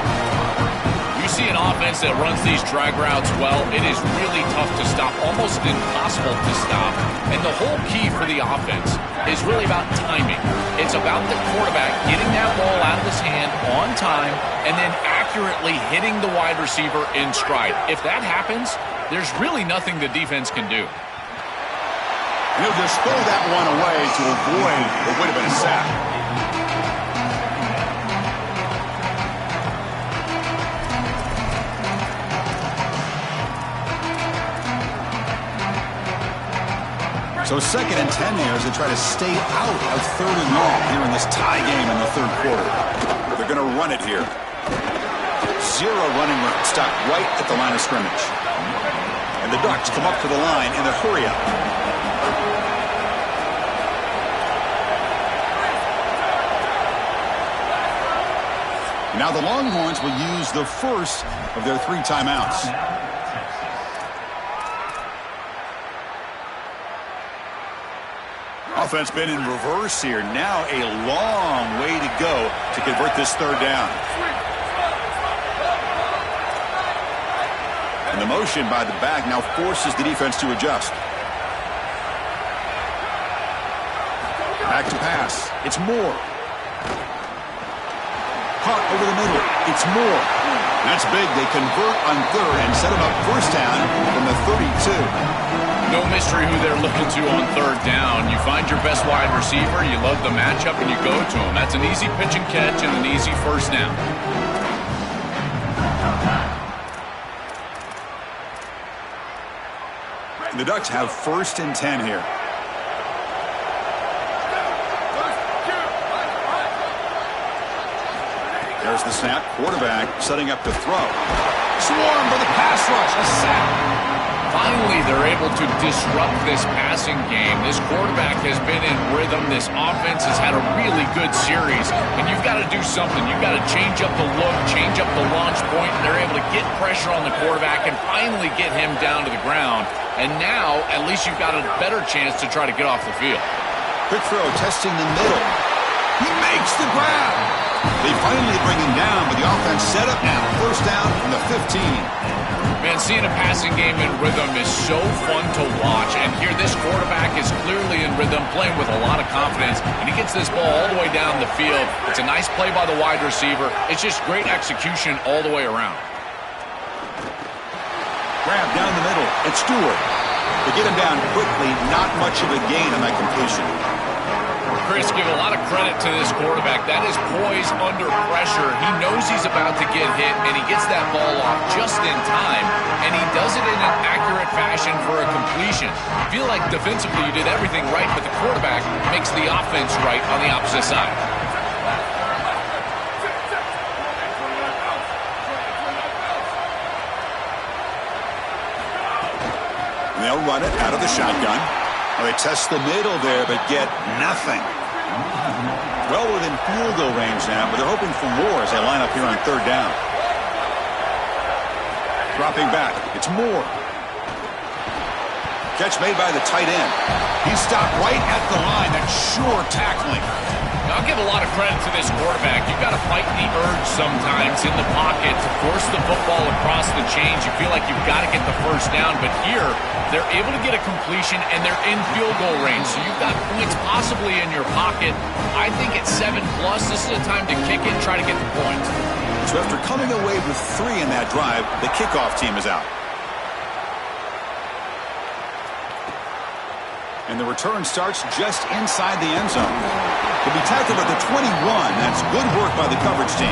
You see an offense that runs these drag routes well, it is really tough to stop, almost impossible to stop. And the whole key for the offense is really about timing. It's about the quarterback getting that ball out of his hand on time and then accurately hitting the wide receiver in stride. If that happens, there's really nothing the defense can do. He'll just throw that one away to avoid what would have been a sack. So 2nd and 10 here as they try to stay out of 3rd and long here in this tie game in the 3rd quarter. They're going to run it here. 0 running room. Stop right at the line of scrimmage. And the Ducks come up to the line in a hurry-up. Now the Longhorns will use the first of their 3 timeouts. Offense been in reverse here. Now a long way to go to convert this 3rd down. And the motion by the back now forces the defense to adjust. Back to pass. It's Moore. Caught over the middle. It's Moore. That's big. They convert on 3rd and set him up 1st down from the 32. No mystery who they're looking to on 3rd down. You find your best wide receiver, you love the matchup, and you go to him. That's an easy pitch and catch and an easy 1st down. The Ducks have 1st and 10 here. There's the snap. Quarterback setting up to throw. Swarmed by the pass rush. A sack. Finally, they're able to disrupt this passing game. This quarterback has been in rhythm. This offense has had a really good series. And you've got to do something. You've got to change up the look, change up the launch point. And they're able to get pressure on the quarterback and finally get him down to the ground. And now, at least you've got a better chance to try to get off the field. Quick throw, testing the middle. He makes the grab. They finally bring him down, but the offense set up now. 1st down from the 15. Man, seeing a passing game in rhythm is so fun to watch. And here, this quarterback is clearly in rhythm, playing with a lot of confidence. And he gets this ball all the way down the field. It's a nice play by the wide receiver. It's just great execution all the way around. Grab down the middle. It's Stewart. They get him down quickly. Not much of a gain on that completion. Chris, give a lot of credit to this quarterback. That is poised under pressure. He knows he's about to get hit, and he gets that ball off just in time, and he does it in an accurate fashion for a completion. You feel like defensively you did everything right, but the quarterback makes the offense right on the opposite side. And they'll run it out of the shotgun. Well, they test the middle there, but get nothing. Well within field goal range now, but they're hoping for more as they line up here on 3rd down. Dropping back. It's Moore. Catch made by the tight end. He stopped right at the line. That's sure tackling. I'll give a lot of credit to this quarterback. You've got to fight the urge sometimes in the pocket to force the football across the chains. You feel like you've got to get the 1st down, but here they're able to get a completion and they're in field goal range. So you've got points possibly in your pocket. I think at 7+, this is a time to kick it and try to get the points. So after coming away with 3 in that drive, the kickoff team is out. And the return starts just inside the end zone. He'll be tackled at the 21. That's good work by the coverage team.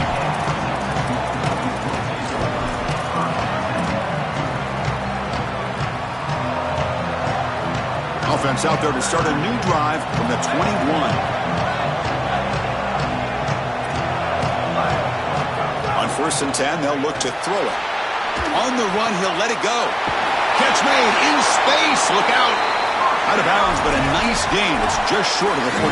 Offense out there to start a new drive from the 21. On 1st and 10, they'll look to throw it. On the run, he'll let it go. Catch made in space. Look out. Out of bounds, but a nice gain. It's just short of the 45.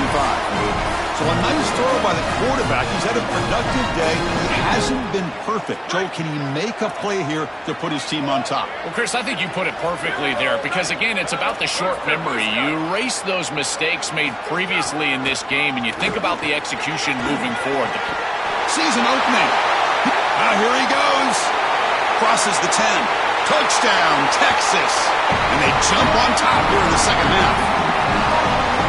So a nice throw by the quarterback. He's had a productive day. He hasn't been perfect. Joe, can he make a play here to put his team on top? Well, Chris, I think you put it perfectly there because, again, it's about the short memory. You erase those mistakes made previously in this game, and you think about the execution moving forward. Season opening. Here he goes. Crosses the 10. Touchdown, Texas. And they jump on top here in the second half.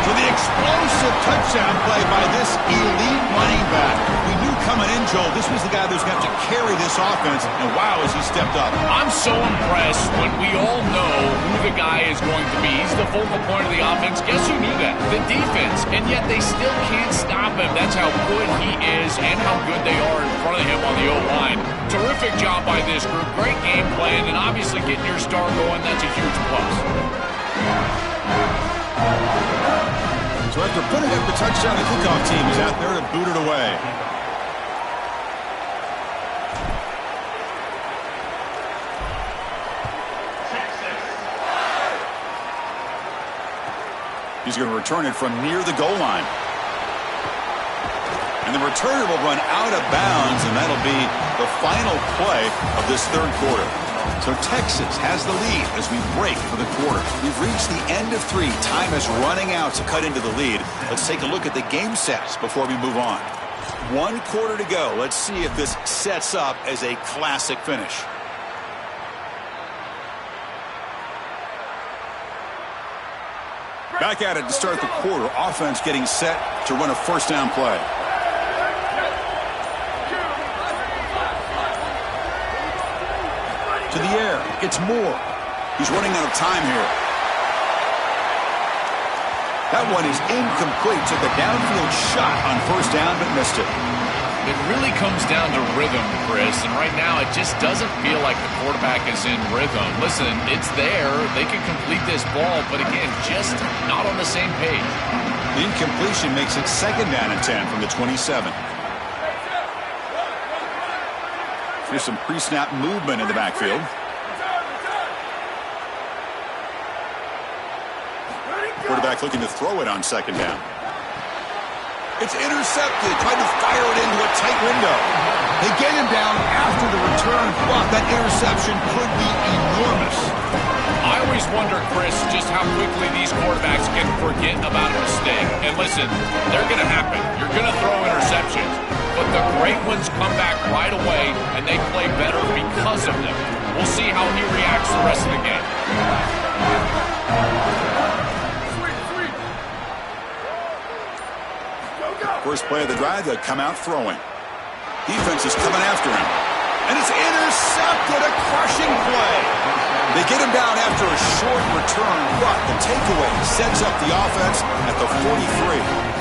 So the explosive touchdown play by this elite running back. We knew coming in, Joel, this was the guy that was going to have to carry this offense. And wow, has he stepped up. I'm so impressed when we all know who the guy is going to be. He's the focal point of the offense. Guess who knew that? The defense. And yet they still can't stop him. That's how good he is and how good they are in front of him on the O-line. Terrific job by this group. Great game plan. And obviously getting your star going, that's a huge plus. So after putting up the touchdown, the kickoff team is out there to boot it away. He's going to return it from near the goal line. And the returner will run out of bounds, and that'll be the final play of this third quarter. So Texas has the lead as we break for the quarter. We've reached the end of 3. Time is running out to cut into the lead. Let's take a look at the game sets before we move on. 1 quarter to go. Let's see if this sets up as a classic finish. Back at it to start the quarter. Offense getting set to run a first down play. To the air. It's Moore. He's running out of time here. That one is incomplete. Took a downfield shot on first down, but missed it. It really comes down to rhythm, Chris, and right now it just doesn't feel like the quarterback is in rhythm. Listen, it's there. They can complete this ball, but again, just not on the same page. The incompletion makes it 2nd down and 10 from the 27. Here's some pre-snap movement in the backfield. Quarterback looking to throw it on 2nd down. It's intercepted. Tried to fire it into a tight window. They get him down after the return, but that interception could be enormous. I always wonder, Chris, just how quickly these quarterbacks can forget about a mistake. And listen, they're going to happen. You're going to throw interceptions. But the great ones come back right away, and they play better because of them. We'll see how he reacts the rest of the game. First play of the drive, they come out throwing. Defense is coming after him. And it's intercepted, a crushing play. They get him down after a short return, but the takeaway sets up the offense at the 43.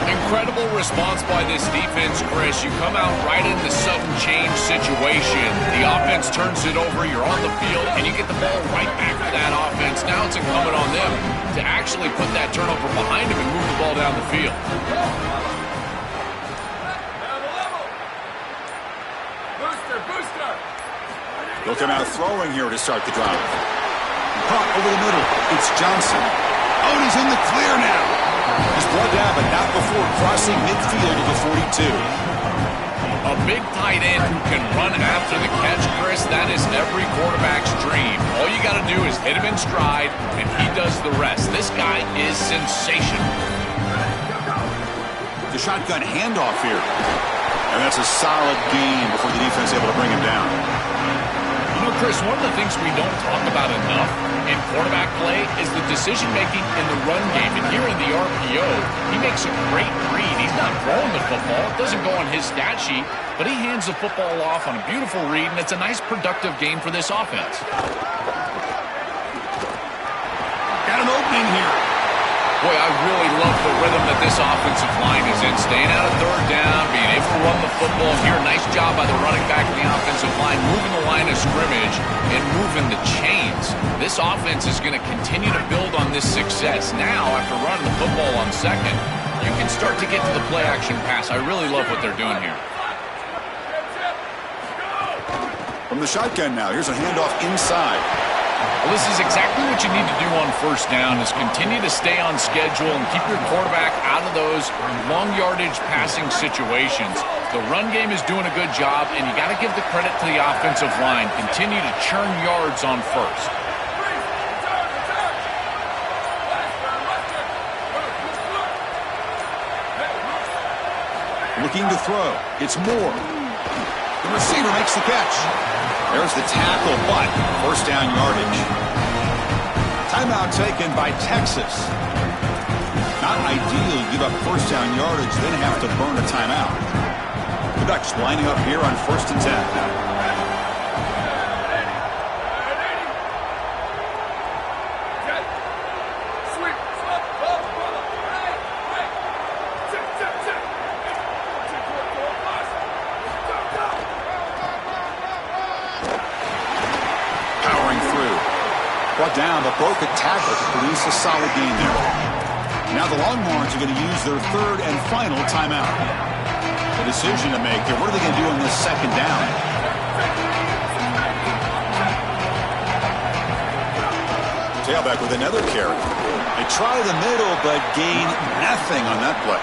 Incredible response by this defense, Chris. You come out right in the sudden change situation. The offense turns it over, you're on the field, and you get the ball right back to that offense. Now it's incumbent on them to actually put that turnover behind them and move the ball down the field. They'll come out throwing here to start the drive. Caught over the middle. It's Johnson. Oh, and he's in the clear now. He's brought down, but not before crossing midfield to the 42. A big tight end who can run after the catch, Chris, that is every quarterback's dream. All you got to do is hit him in stride, and he does the rest. This guy is sensational. The shotgun handoff here. And that's a solid gain before the defense is able to bring him down. You know, Chris, one of the things we don't talk about enough in quarterback play is the decision-making in the run game. And here in the RPO, he makes a great read. He's not throwing the football. It doesn't go on his stat sheet, but he hands the football off on a beautiful read, and it's a nice, productive game for this offense. Got an opening here. Boy, I really love the rhythm that this offensive line is in. Staying out of 3rd down, being able to run the football. Here, nice job by the running back and the offensive line, moving the line of scrimmage and moving the chains. This offense is going to continue to build on this success. Now, after running the football on 2nd, you can start to get to the play-action pass. I really love what they're doing here. From the shotgun now, here's a handoff inside. Well, this is exactly what you need to do on 1st down is continue to stay on schedule and keep your quarterback out of those long yardage passing situations. The run game is doing a good job, and you got to give the credit to the offensive line. Continue to churn yards on 1st. Looking to throw. It's Moore. The receiver makes the catch. There's the tackle, but 1st down yardage. Timeout taken by Texas. Not ideal. You give up 1st down yardage, then have to burn a timeout. The Ducks lining up here on 1st and 10. Brought down, but broke a tackle to produce a solid gain there. Now the Longhorns are going to use their third and final timeout. A decision to make here. What are they going to do on this second down? Tailback with another carry. They try the middle, but gain nothing on that play.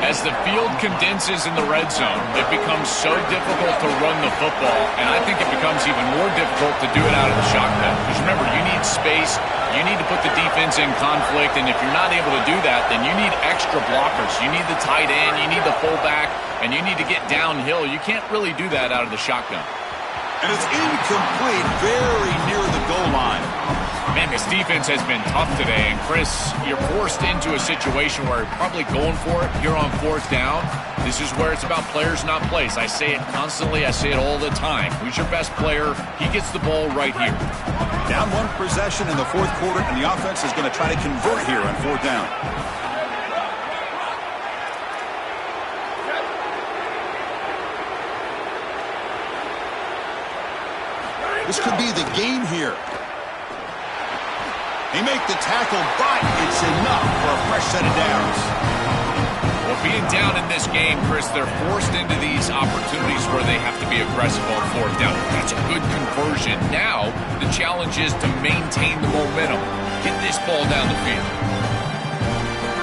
As the field condenses in the red zone, it becomes so difficult to run the football, and I think it becomes even more difficult to do it out of the shotgun. Because remember, you need space, you need to put the defense in conflict, and if you're not able to do that, then you need extra blockers. You need the tight end, you need the fullback, and you need to get downhill. You can't really do that out of the shotgun. And it's incomplete, very near the goal line. Man, this defense has been tough today. And, Chris, you're forced into a situation where you're probably going for it. You're on fourth down. This is where it's about players, not plays. I say it constantly. I say it all the time. Who's your best player? He gets the ball right here. Down one possession in the fourth quarter, and the offense is going to try to convert here on fourth down. This could be the game here. They make the tackle, but it's enough for a fresh set of downs. Well, being down in this game, Chris, they're forced into these opportunities where they have to be aggressive on fourth down. That's a good conversion. Now, the challenge is to maintain the momentum. Get this ball down the field.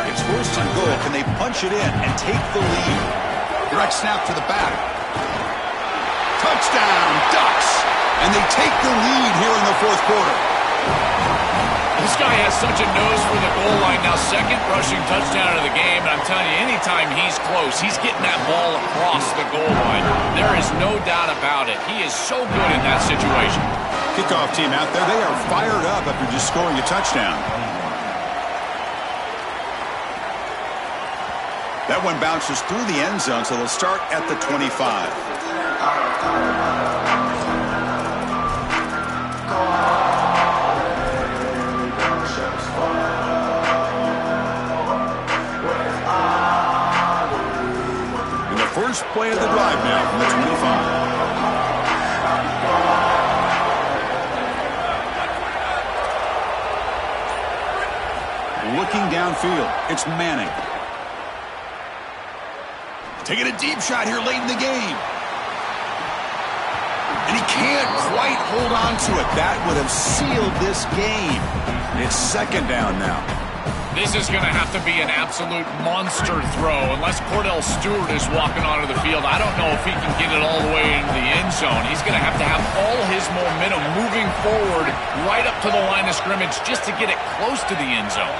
It's first and goal. Can they punch it in and take the lead? Direct snap to the back. Touchdown, Ducks! And they take the lead here in the fourth quarter. This guy has such a nose for the goal line. Now, second rushing touchdown of the game. And I'm telling you, anytime he's close, he's getting that ball across the goal line. There is no doubt about it. He is so good in that situation. Kickoff team out there, they are fired up after just scoring a touchdown. That one bounces through the end zone, so they'll start at the 25. First play of the drive now from the 25. Looking downfield, it's Manning. Taking a deep shot here late in the game. And he can't quite hold on to it. That would have sealed this game. It's second down now. This is going to have to be an absolute monster throw. Unless Cordell Stewart is walking onto the field, I don't know if he can get it all the way into the end zone. He's going to have all his momentum moving forward right up to the line of scrimmage just to get it close to the end zone.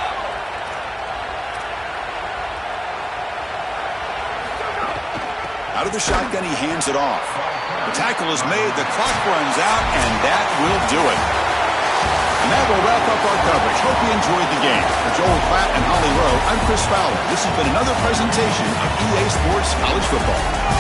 Out of the shotgun, he hands it off. The tackle is made, the clock runs out, and that will do it. And that will wrap up our coverage. Hope you enjoyed the game. For Joel Klatt and Holly Rowe, I'm Chris Fowler. This has been another presentation of EA Sports College Football.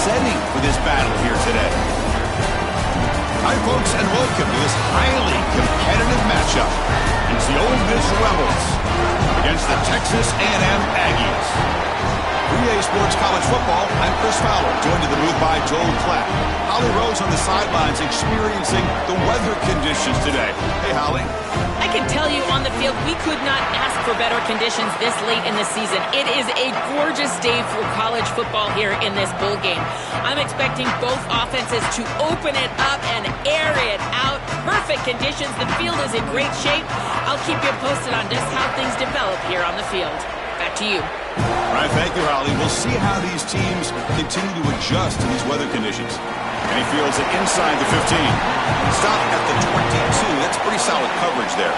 setting for this battle here today. Hi, folks, and welcome to this highly competitive matchup. It's the Ole Miss Rebels against the Texas A&M Aggies. 3A Sports College Football, I'm Chris Fowler, joined in the booth by Joel Klatt. Holly Rose on the sidelines experiencing the weather conditions today. Hey, Holly. I can tell you on the field, we could not ask for better conditions this late in the season. It is a gorgeous day for college football here in this bowl game. I'm expecting both offenses to open it up and air it out. Perfect conditions. The field is in great shape. I'll keep you posted on just how things develop here on the field. Back to you. All right, thank you, Holly. We'll see how these teams continue to adjust to these weather conditions. And he fields it inside the 15. Stop at the 22. That's pretty solid coverage there.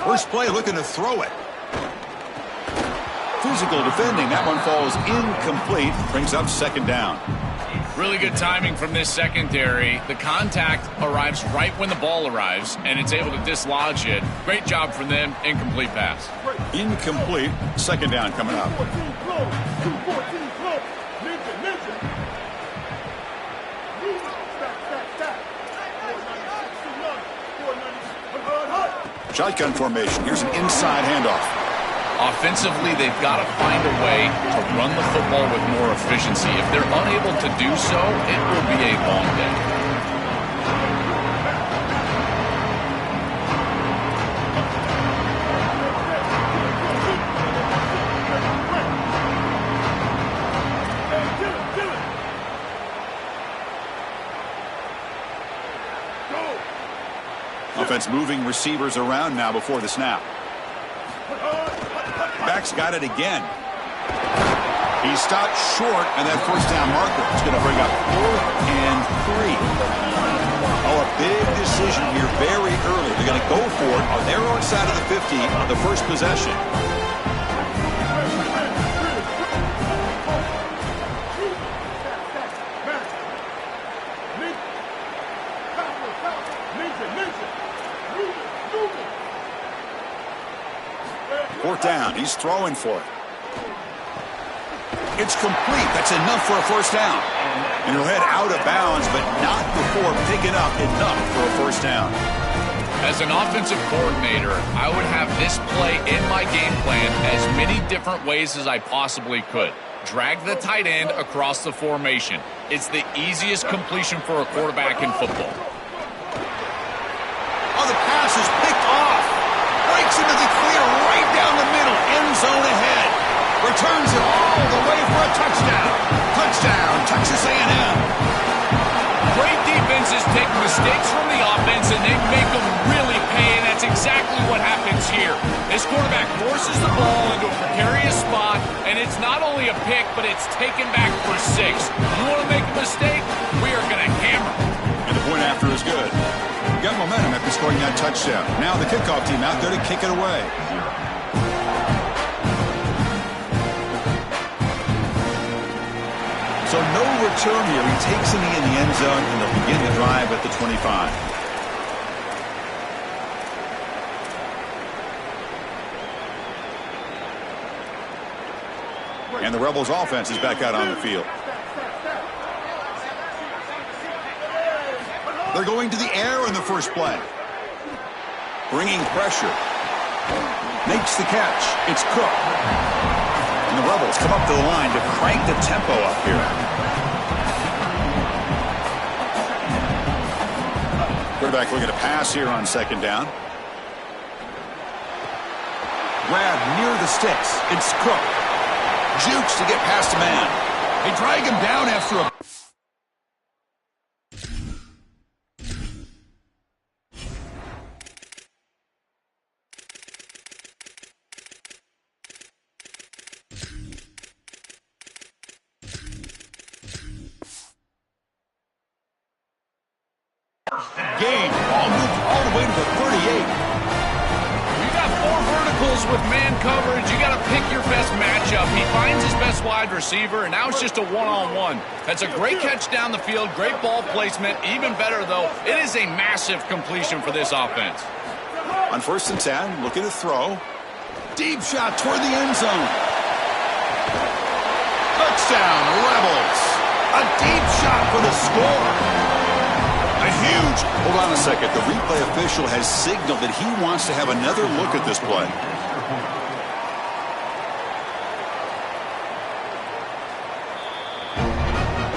First play looking to throw it. Physical defending. That one falls incomplete. Brings up second down. Really good timing from this secondary. The contact arrives right when the ball arrives, and it's able to dislodge it. Great job from them. Incomplete pass. Incomplete. Second down coming up. Shotgun formation. Here's an inside handoff. Offensively, they've got to find a way to run the football with more efficiency. If they're unable to do so, it will be a long day. Offense moving receivers around now before the snap. Back's got it again. He stopped short, and that first down marker is going to bring up 4th and 3. Oh, a big decision here very early. They're going to go for it on their own side of the 50 on the first possession. Fourth down. He's throwing for it. It's complete. That's enough for a first down. And he'll head out of bounds, but not before picking up enough for a first down. As an offensive coordinator, I would have this play in my game plan as many different ways as I possibly could. Drag the tight end across the formation. It's the easiest completion for a quarterback in football. Oh, the pass is picked zone ahead. Returns it all the way for a touchdown. Touchdown, Texas A&M. Great defenses take mistakes from the offense and they make them really pay, and that's exactly what happens here. This quarterback forces the ball into a precarious spot, and it's not only a pick, but it's taken back for 6. You want to make a mistake? We are going to hammer. And the point after is good. Got momentum after scoring that touchdown. Now the kickoff team out there to kick it away. So no return here. He takes it in the end zone, and they'll begin the drive at the 25. And the Rebels offense is back out on the field. They're going to the air in the first play. Bringing pressure. Makes the catch. It's Cook. And the Rebels come up to the line to crank the tempo up here. Quarterback looking to pass here on second down. Grab near the sticks. It's Cook. Jukes to get past a man. They drag him down after a... Game. Ball moved all the way to the 38. You got 4 verticals with man coverage. You got to pick your best matchup. He finds his best wide receiver, and now it's just a one-on-one. That's a great catch down the field, great ball placement. Even better, though, it is a massive completion for this offense. On 1st and 10, looking to throw. Deep shot toward the end zone. Touchdown, Rebels. A deep shot for the score. Huge. Hold on a second. The replay official has signaled that he wants to have another look at this play.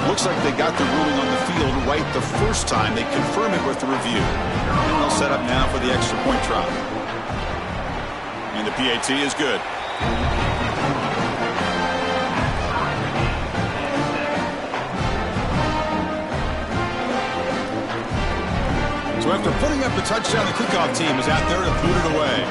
Looks like they got the ruling on the field right the first time. They confirm it with the review. And they'll set up now for the extra point try. And the PAT is good. So after putting up the touchdown, the kickoff team is out there to boot it away.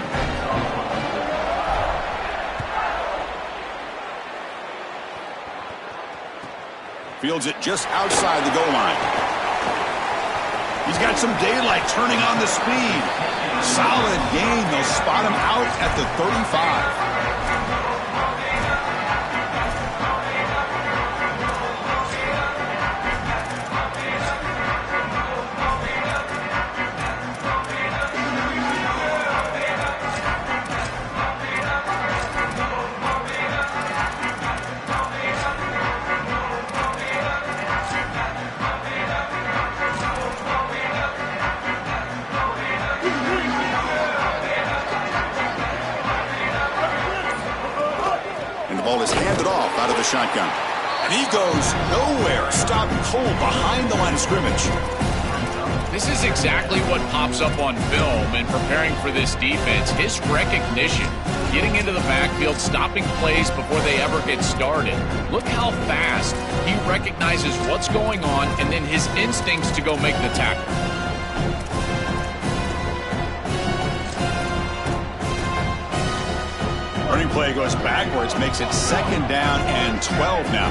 Fields it just outside the goal line. He's got some daylight turning on the speed. Solid gain. They'll spot him out at the 35. Out of the shotgun. And he goes nowhere. Stopped cold behind the line of scrimmage. This is exactly what pops up on film in preparing for this defense. His recognition, getting into the backfield, stopping plays before they ever get started. Look how fast he recognizes what's going on and then his instincts to go make the tackle. Running play goes backwards, makes it 2nd down and 12 now.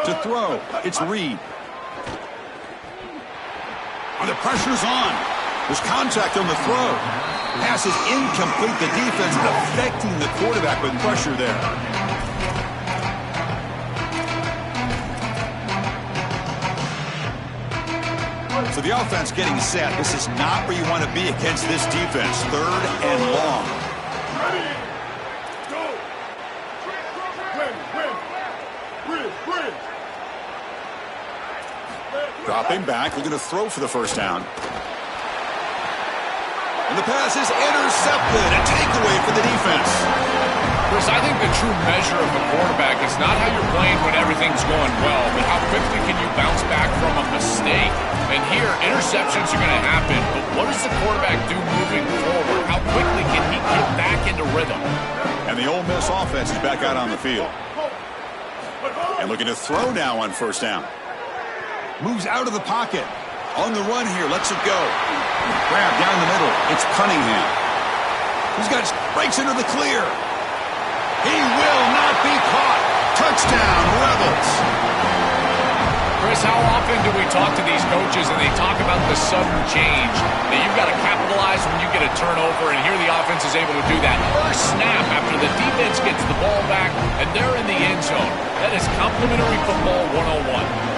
To throw, it's Reed. And the pressure's on. There's contact on the throw. Pass is incomplete. The defense affecting the quarterback with pressure there. So the offense getting set. This is not where you want to be against this defense. 3rd and long. Ready, go. Win. Dropping back, looking to throw for the first down. And the pass is intercepted. A takeaway for the defense. Chris, I think the true measure of a quarterback is not how you're playing when everything's going well, but how quickly can you bounce back from a mistake. And here, interceptions are going to happen, but what does the quarterback do moving forward? How quickly can he get back into rhythm? And the Ole Miss offense is back out on the field. And looking to throw now on first down. Moves out of the pocket. On the run here, lets it go. Grab down the middle. It's Cunningham. He's got breaks into the clear. He will not be caught. Touchdown, Rebels. Chris, how often do we talk to these coaches and they talk about the sudden change? That you've got to capitalize when you get a turnover, and here the offense is able to do that. First snap after the defense gets the ball back, and they're in the end zone. That is complimentary football 101.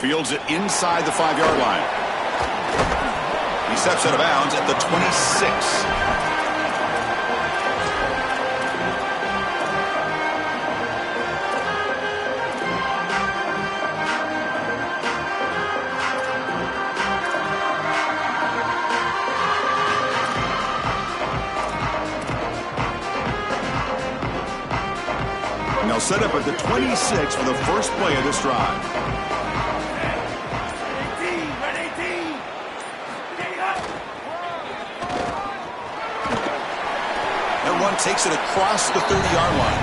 Fields it inside the 5-yard line. He steps out of bounds at the 26. And they'll set up at the 26 for the first play of this drive. Takes it across the 30-yard line.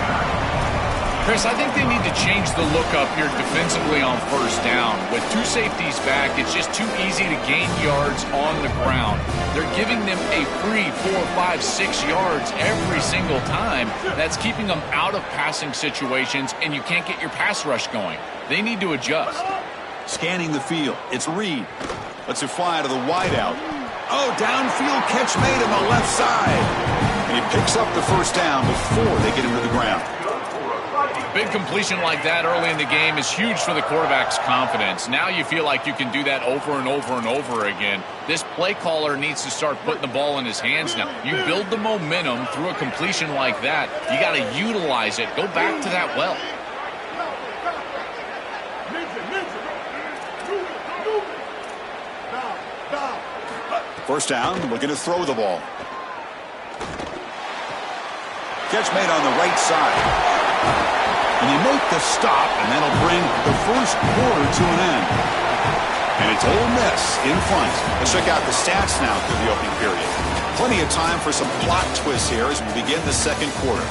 Chris, I think they need to change the look up here defensively on first down. With two safeties back, it's just too easy to gain yards on the ground. They're giving them a free 4, 5, 6 yards every single time. That's keeping them out of passing situations, and you can't get your pass rush going. They need to adjust. Scanning the field. It's Reed. Lets it fly to the wideout. Oh, downfield catch made on the left side. And he picks up the first down before they get him to the ground. Big completion like that early in the game is huge for the quarterback's confidence. Now you feel like you can do that over and over and over again. This play caller needs to start putting the ball in his hands now. You build the momentum through a completion like that. You got to utilize it. Go back to that well. First down, looking to throw the ball. Catch made on the right side. And they make the stop, and that'll bring the first quarter to an end. And it's Ole Miss in front. Let's check out the stats now through the opening period. Plenty of time for some plot twists here as we begin the second quarter.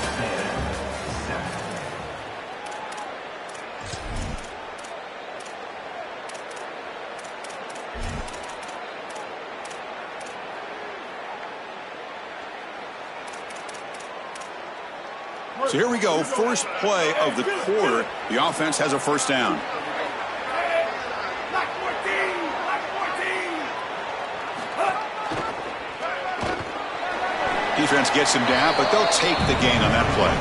So here we go, first play of the quarter. The offense has a first down. Defense gets him down, but they'll take the gain on that play.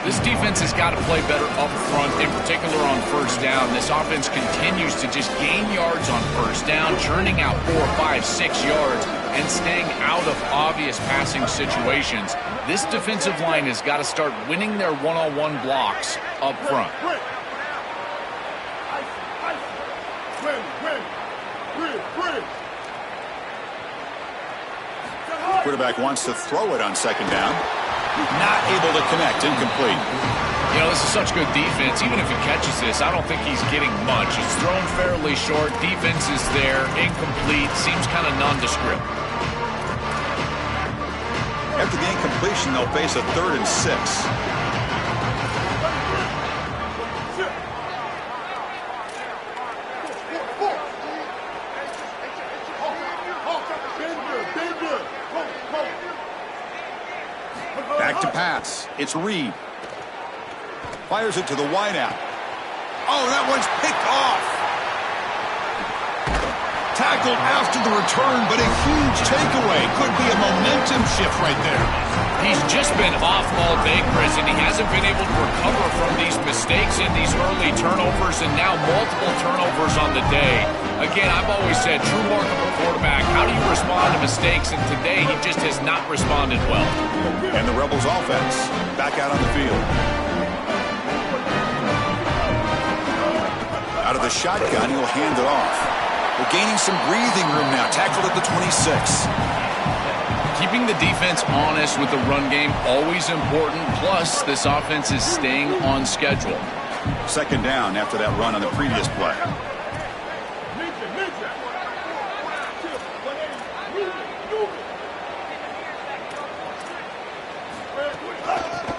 This defense has got to play better up front, in particular on first down. This offense continues to just gain yards on first down, churning out 4, 5, 6 yards, and staying out of obvious passing situations. This defensive line has got to start winning their one-on-one blocks up front. Quarterback wants to throw it on second down. Not able to connect, incomplete. You know, this is such good defense. Even if he catches this, I don't think he's getting much. It's thrown fairly short. Defense is there, incomplete, seems kind of nondescript. After the incompletion, they'll face a 3rd and 6. Back to pass. It's Reed. Fires it to the wideout. Oh, that one's picked off. Tackled after the return, but a huge takeaway. Could be a momentum shift right there. He's just been off all day, Chris, and he hasn't been able to recover from these mistakes in these early turnovers and now multiple turnovers on the day. Again, I've always said, true mark of a quarterback, how do you respond to mistakes? And today, he just has not responded well. And the Rebels offense back out on the field. Out of the shotgun, he'll hand it off. The They're gaining some breathing room now. Tackled at the 26. Keeping the defense honest with the run game, always important. Plus, this offense is staying on schedule. Second down after that run on the previous play.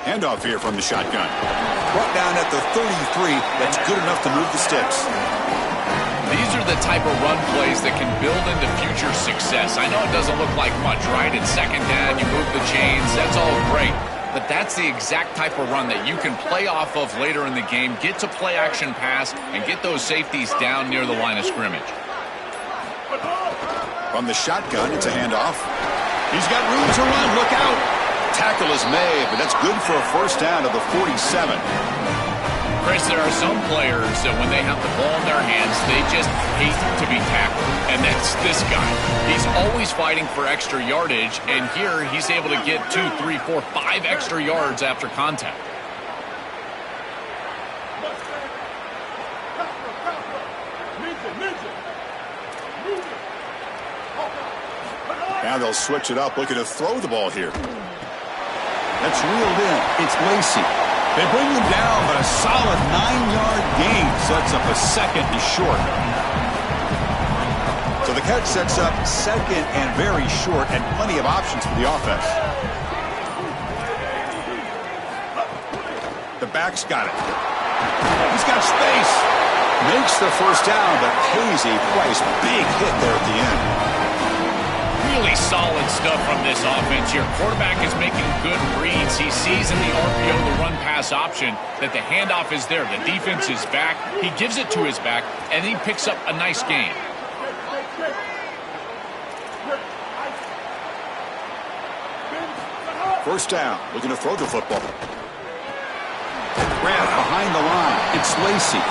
Handoff here from the shotgun. Brought down at the 33. That's good enough to move the sticks. These are the type of run plays that can build into future success. I know it doesn't look like much, right? It's second down, you move the chains, that's all great. But that's the exact type of run that you can play off of later in the game, get to play action pass, and get those safeties down near the line of scrimmage. From the shotgun, it's a handoff. He's got room to run, look out. Tackle is made, but that's good for a first down to the 47. Chris, there are some players that when they have the ball in their hands, they just hate to be tackled. And that's this guy. He's always fighting for extra yardage, and here he's able to get 2, 3, 4, 5 extra yards after contact. Now they'll switch it up, looking to throw the ball here. That's reeled in. It's Lacy. They bring him down, but a solid 9-yard gain sets up a second and short. So the catch sets up second and very short, and plenty of options for the offense. The back's got it. He's got space. Makes the first down, but pays a price. Big hit there at the end. Really solid stuff from this offense here. Quarterback is making good reads. He sees in the RPO, the run-pass option, that the handoff is there. The defense is back. He gives it to his back, and he picks up a nice gain. First down, looking to throw the football. Grab behind the line. It's Lacy.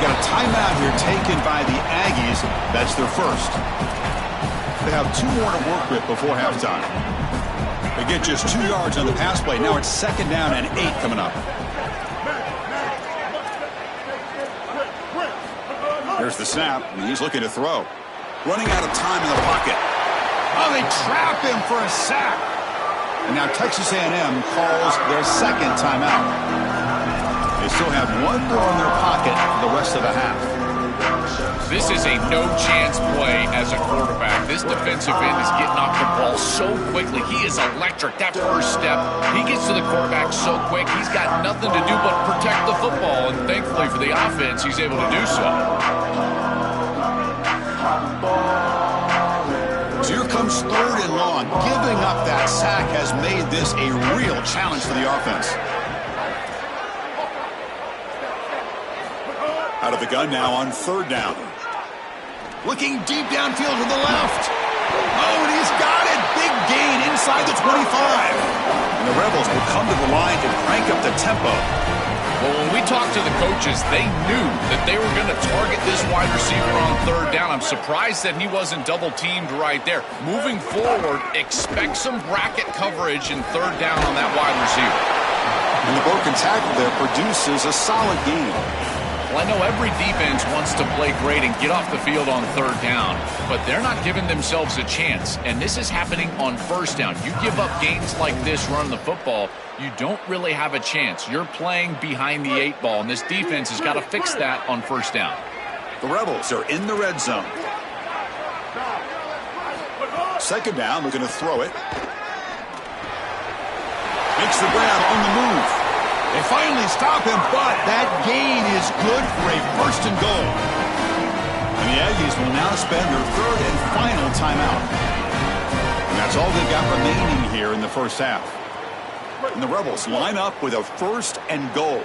Got a timeout here taken by the Aggies. That's their first. They have 2 more to work with before halftime. They get just 2 yards on the pass play. Now it's second down and 8 coming up. There's the snap, and he's looking to throw. Running out of time in the pocket. Oh, they trap him for a sack. And now Texas A&M calls their second timeout. They still have 1 more in their pocket for the rest of the half. This is a no-chance play as a quarterback. This defensive end is getting off the ball so quickly. He is electric. That first step, he gets to the quarterback so quick. He's got nothing to do but protect the football, and thankfully for the offense, he's able to do so. So here comes third and long. Giving up that sack has made this a real challenge for the offense. Out of the gun now on third down. Looking deep downfield to the left. Oh, and he's got it. Big gain inside the 25. And the Rebels will come to the line and crank up the tempo. Well, when we talked to the coaches, they knew that they were going to target this wide receiver on third down. I'm surprised that he wasn't double-teamed right there. Moving forward, expect some bracket coverage in third down on that wide receiver. And the broken tackle there produces a solid gain. Well, I know every defense wants to play great and get off the field on third down, but they're not giving themselves a chance, and this is happening on first down. You give up gains like this running the football, you don't really have a chance. You're playing behind the 8 ball, and this defense has got to fix that on first down. The Rebels are in the red zone. Second down, looking to throw it. Makes the grab on the move. They finally stop him, but that gain is good for a first and goal. And the Aggies will now spend their third and final timeout. And that's all they've got remaining here in the first half. And the Rebels line up with a first and goal.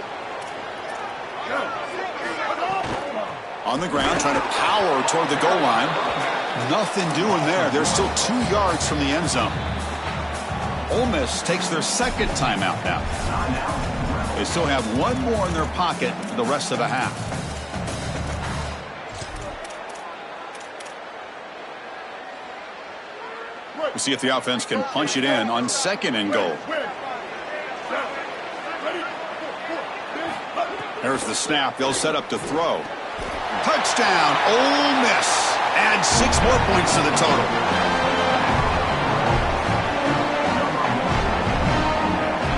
On the ground, trying to power toward the goal line. Nothing doing there. They're still 2 yards from the end zone. Ole Miss takes their second timeout now. They still have 1 more in their pocket for the rest of the half. We'll see if the offense can punch it in on second and goal. There's the snap. They'll set up to throw. Touchdown, Ole Miss. Add 6 more points to the total.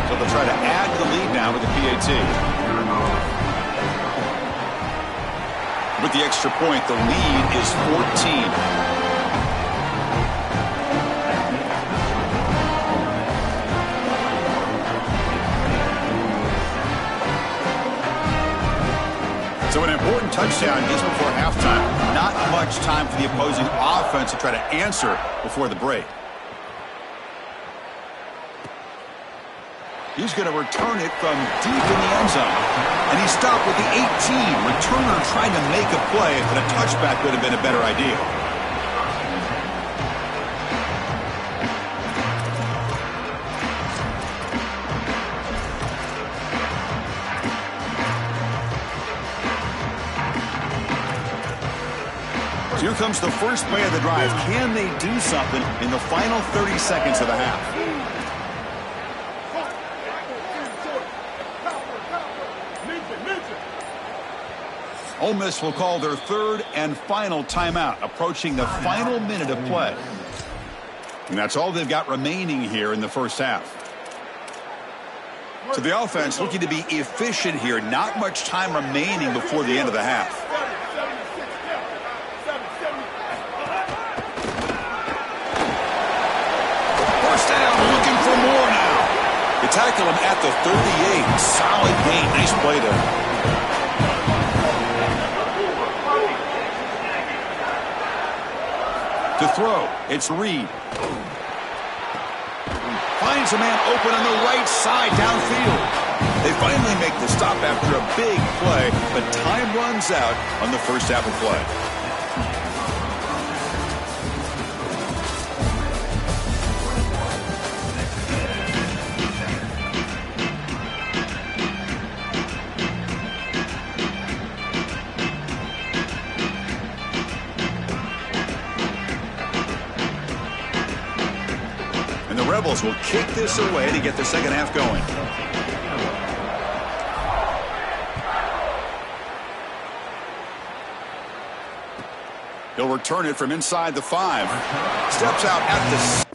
So they'll try to add to the lead now with the PAT. With the extra point, the lead is 14. So an important touchdown just before halftime. Not much time for the opposing offense to try to answer before the break. He's going to return it from deep in the end zone. And he stopped with the 18. Returner trying to make a play, but a touchback would have been a better idea. So here comes the first play of the drive. Can they do something in the final 30 seconds of the half? Ole Miss will call their third and final timeout, approaching the final minute of play. And that's all they've got remaining here in the first half. So the offense looking to be efficient here. Not much time remaining before the end of the half. First down, looking for more now. They tackle him at the 38. Solid gain. Nice play there. To throw, it's Reed. Finds a man open on the right side downfield. They finally make the stop after a big play, but time runs out on the first half of play. Rebels will kick this away to get the second half going. He'll return it from inside the 5. Steps out at the...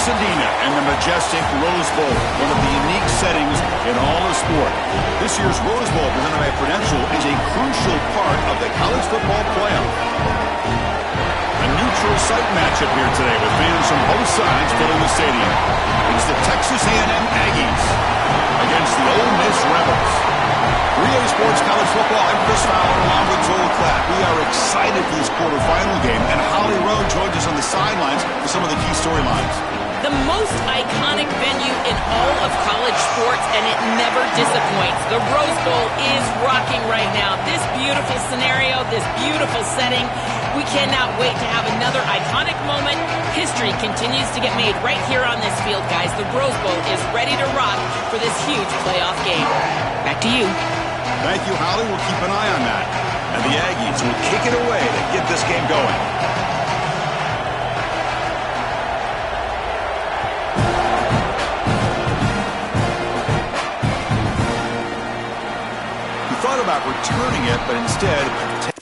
Pasadena and the majestic Rose Bowl, one of the unique settings in all of sport. This year's Rose Bowl, presented by Prudential, is a crucial part of the college football playoff. A neutral site matchup here today with fans from both sides filling the stadium. It's the Texas A&M Aggies against the Ole Miss Rebels. 3A Sports College Football, I'm Chris Fowler along with Joel Klatt. We are excited for this quarterfinal game, and Holly Rowe joins us on the sidelines for some of the key storylines. The most iconic venue in all of college sports, and it never disappoints. The Rose Bowl is rocking right now. This beautiful scenario, this beautiful setting. We cannot wait to have another iconic moment. History continues to get made right here on this field, guys. The Rose Bowl is ready to rock for this huge playoff game. Back to you. Thank you, Holly. We'll keep an eye on that. And the Aggies will kick it away to get this game going. We thought about returning it, but instead...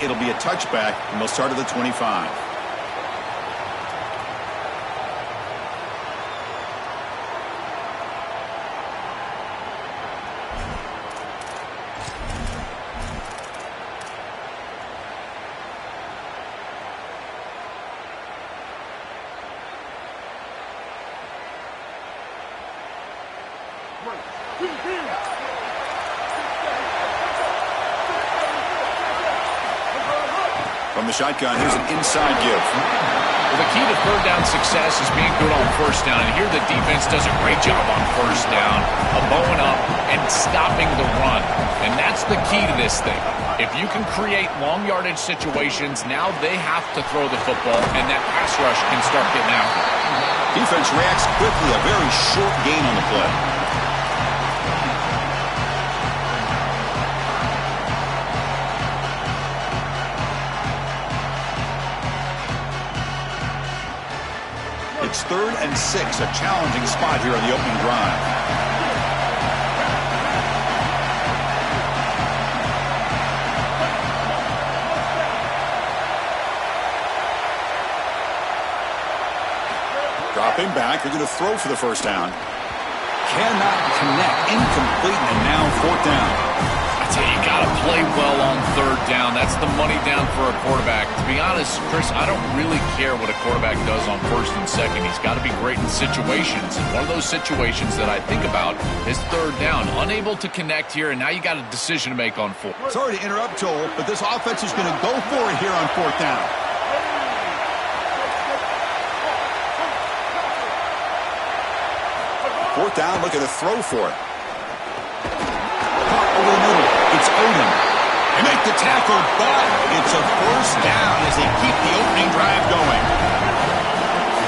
It'll be a touchback, and they'll start at the 25. From the shotgun, here's an inside give. Well, the key to third down success is being good on first down. And here the defense does a great job on first down of bowing up and stopping the run. And that's the key to this thing. If you can create long yardage situations, now they have to throw the football, and that pass rush can start getting after it. Defense reacts quickly, a very short gain on the play. It's 3rd and 6, a challenging spot here on the opening drive. Dropping back, they're going to throw for the first down. Cannot connect, incomplete, and now 4th down. I tell you, you got to play well on 3rd down. That's the money down for a quarterback. To be honest, Chris, I don't really care what a quarterback does on 1st and 2nd. He's got to be great in situations. And one of those situations that I think about is 3rd down. Unable to connect here, and now you got a decision to make on 4th. Sorry to interrupt, Joel, but this offense is going to go for it here on 4th down. Fourth down, looking to throw for it. Caught over the middle. It's Odom. They make the tackle, but it's a 1st down as they keep the opening drive going.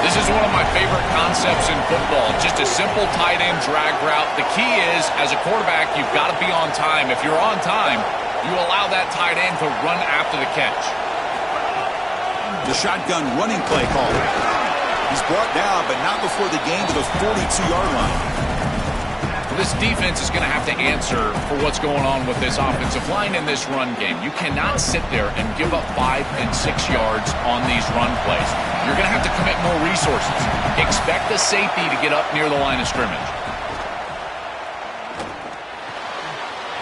This is one of my favorite concepts in football. Just a simple tight end drag route. The key is, as a quarterback, you've got to be on time. If you're on time, you allow that tight end to run after the catch. The shotgun running play call. He's brought down, but not before the gain to the 42-yard line. This defense is going to have to answer for what's going on with this offensive line in this run game. You cannot sit there and give up 5 and 6 yards on these run plays. You're going to have to commit more resources. Expect the safety to get up near the line of scrimmage.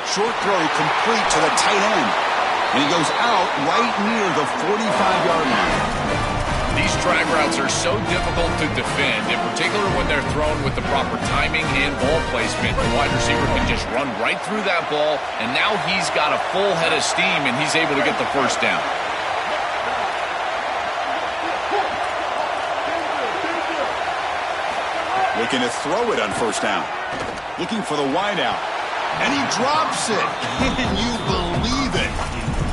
Short throw complete to the tight end. And he goes out right near the 45-yard line. These drag routes are so difficult to defend, in particular when they're thrown with the proper timing and ball placement. The wide receiver can just run right through that ball, and now he's got a full head of steam, and he's able to get the first down. Looking to throw it on first down. Looking for the wideout. And he drops it. Can you believe it?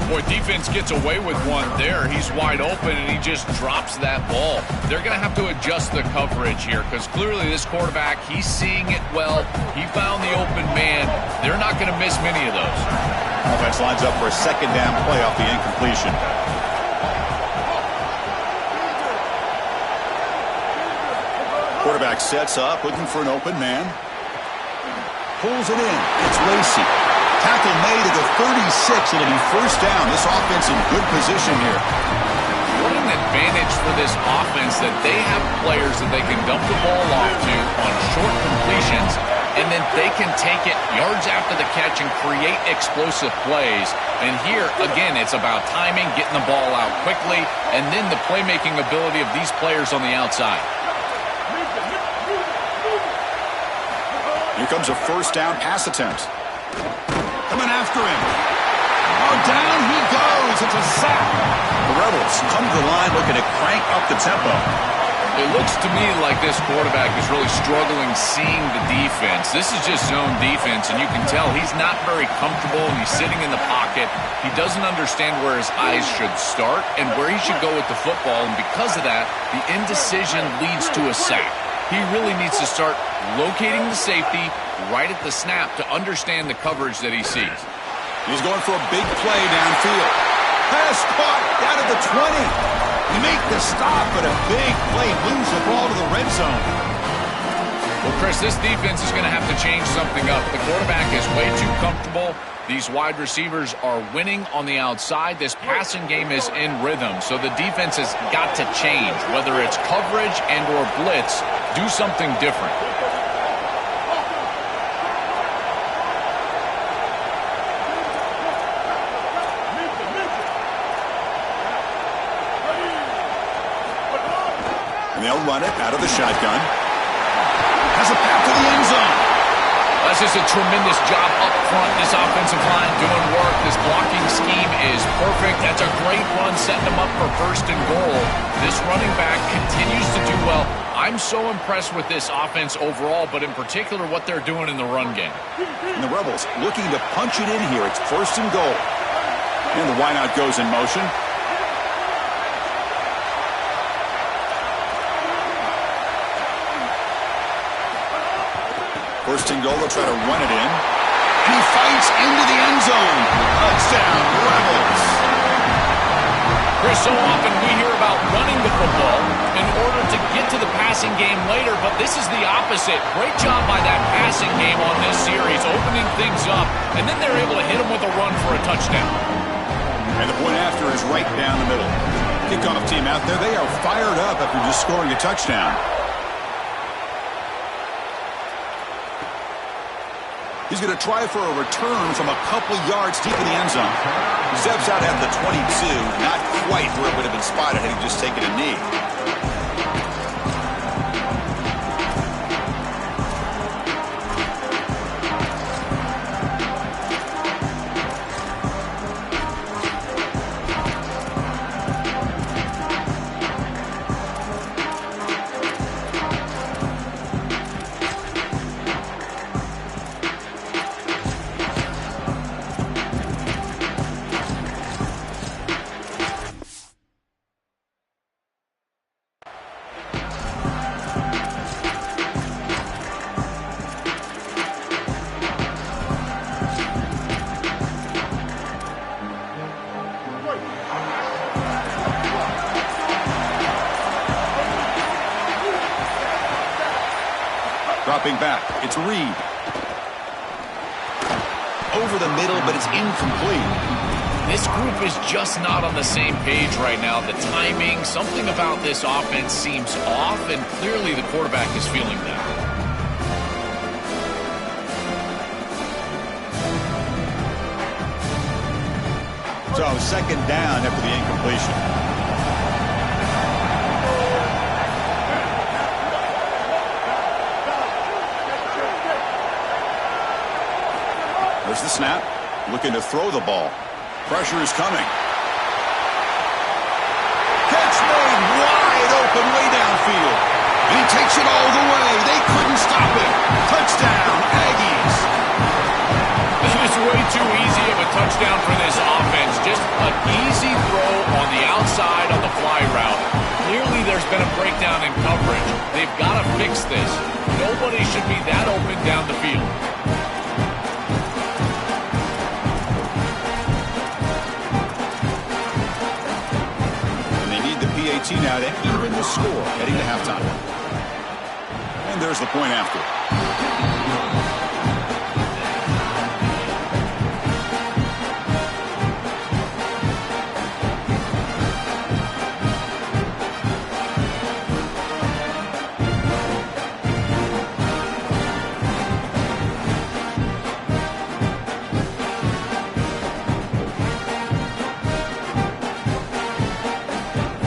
Boy, defense gets away with one there. He's wide open, and he just drops that ball. They're going to have to adjust the coverage here because clearly this quarterback, he's seeing it well. He found the open man. They're not going to miss many of those. Offense lines up for a second down play off the incompletion. Quarterback sets up, looking for an open man. Pulls it in. It's Lacy. Tackle made at the 36, and it'll be first down. This offense in good position here. What an advantage for this offense that they have players that they can dump the ball off to on short completions, and then they can take it yards after the catch and create explosive plays. And here, again, it's about timing, getting the ball out quickly, and then the playmaking ability of these players on the outside. Here comes a first down pass attempt. Coming after him. Oh, down he goes. It's a sack. The Rebels come to the line looking to crank up the tempo. It looks to me like this quarterback is really struggling seeing the defense. This is just zone defense, and you can tell he's not very comfortable, and he's sitting in the pocket. He doesn't understand where his eyes should start and where he should go with the football, and because of that, the indecision leads to a sack. He really needs to start locating the safety right at the snap to understand the coverage that he sees. He's going for a big play downfield. Pass caught down at the 20. Make the stop, but a big play moves the ball to the red zone. Well, Chris, this defense is going to have to change something up. The quarterback is way too comfortable. These wide receivers are winning on the outside. This passing game is in rhythm, so the defense has got to change. Whether it's coverage and or blitz, do something different. And they'll run it out of the shotgun. Has a path to the end zone. That's just a tremendous job up front. This offensive line doing work. This blocking scheme is perfect. That's a great run, setting them up for first and goal. This running back continues to do well. I'm so impressed with this offense overall, but in particular what they're doing in the run game. And the Rebels looking to punch it in here. It's first and goal. And the wideout goes in motion. First and goal, they'll try to run it in. And he fights into the end zone. Touchdown, Rebels. Chris, so often we hear about running the football in order to get to the passing game later, but this is the opposite. Great job by that passing game on this series, opening things up, and then they're able to hit them with a run for a touchdown. And the point after is right down the middle. Kickoff team out there, they are fired up after just scoring a touchdown. He's going to try for a return from a couple yards deep in the end zone. Steps out at the 22, not quite where it would have been spotted had he just taken a knee. dropping back. It's Reed. Over the middle, but it's incomplete. This group is just not on the same page right now. The timing, something about this offense seems off, and clearly the quarterback is feeling that. So second down after the incompletion. There's the snap. Looking to throw the ball. Pressure is coming. Catch made wide open way downfield. And he takes it all the way. They couldn't stop him. Touchdown, Aggies. This was way too easy of a touchdown for this offense. Just an easy throw on the outside on the fly route. Clearly there's been a breakdown in coverage. They've got to fix this. Nobody should be that open down the field. PAT now to even the score heading to halftime. And there's the point after.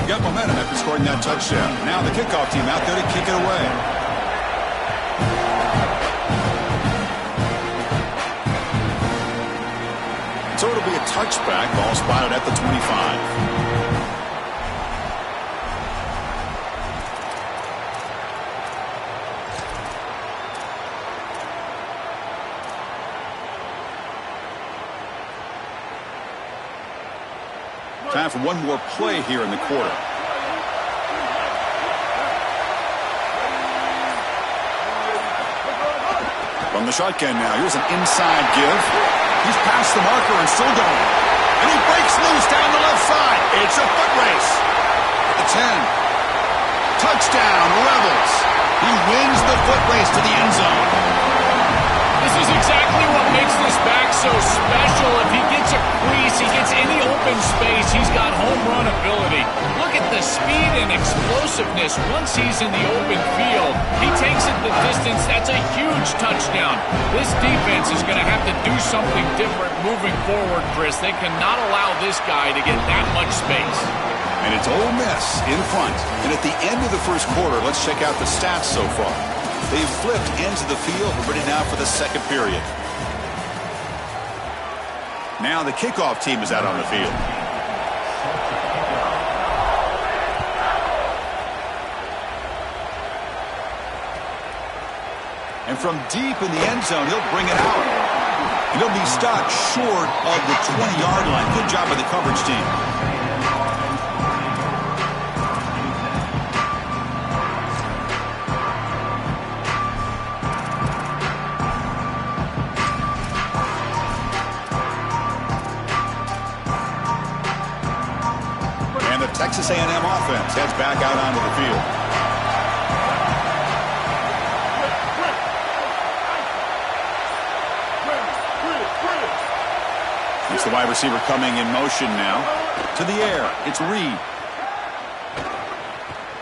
Got momentum after scoring that touchdown. Now the kickoff team out there to kick it away. So it'll be a touchback. Ball spotted at the 25. Time for one more play here in the quarter. From the shotgun now, here's an inside give. He's past the marker and still going. And he breaks loose down the left side. It's a foot race. At the 10. Touchdown, Rebels. He wins the foot race to the end zone. This is exactly what makes this back so special. If he gets a crease, he gets any open space, he's got home run ability. Look at the speed and explosiveness once he's in the open field. He takes it the distance. That's a huge touchdown. This defense is going to have to do something different moving forward, Chris. They cannot allow this guy to get that much space. And it's Ole Miss in front. And at the end of the first quarter, let's check out the stats so far. They've flipped into the field. We're ready now for the second period. Now the kickoff team is out on the field. And from deep in the end zone, he'll bring it out. And he'll be stopped short of the 20-yard line. Good job by the coverage team. Texas A&M offense heads back out onto the field. It's the wide receiver coming in motion now. To the air. It's Reed.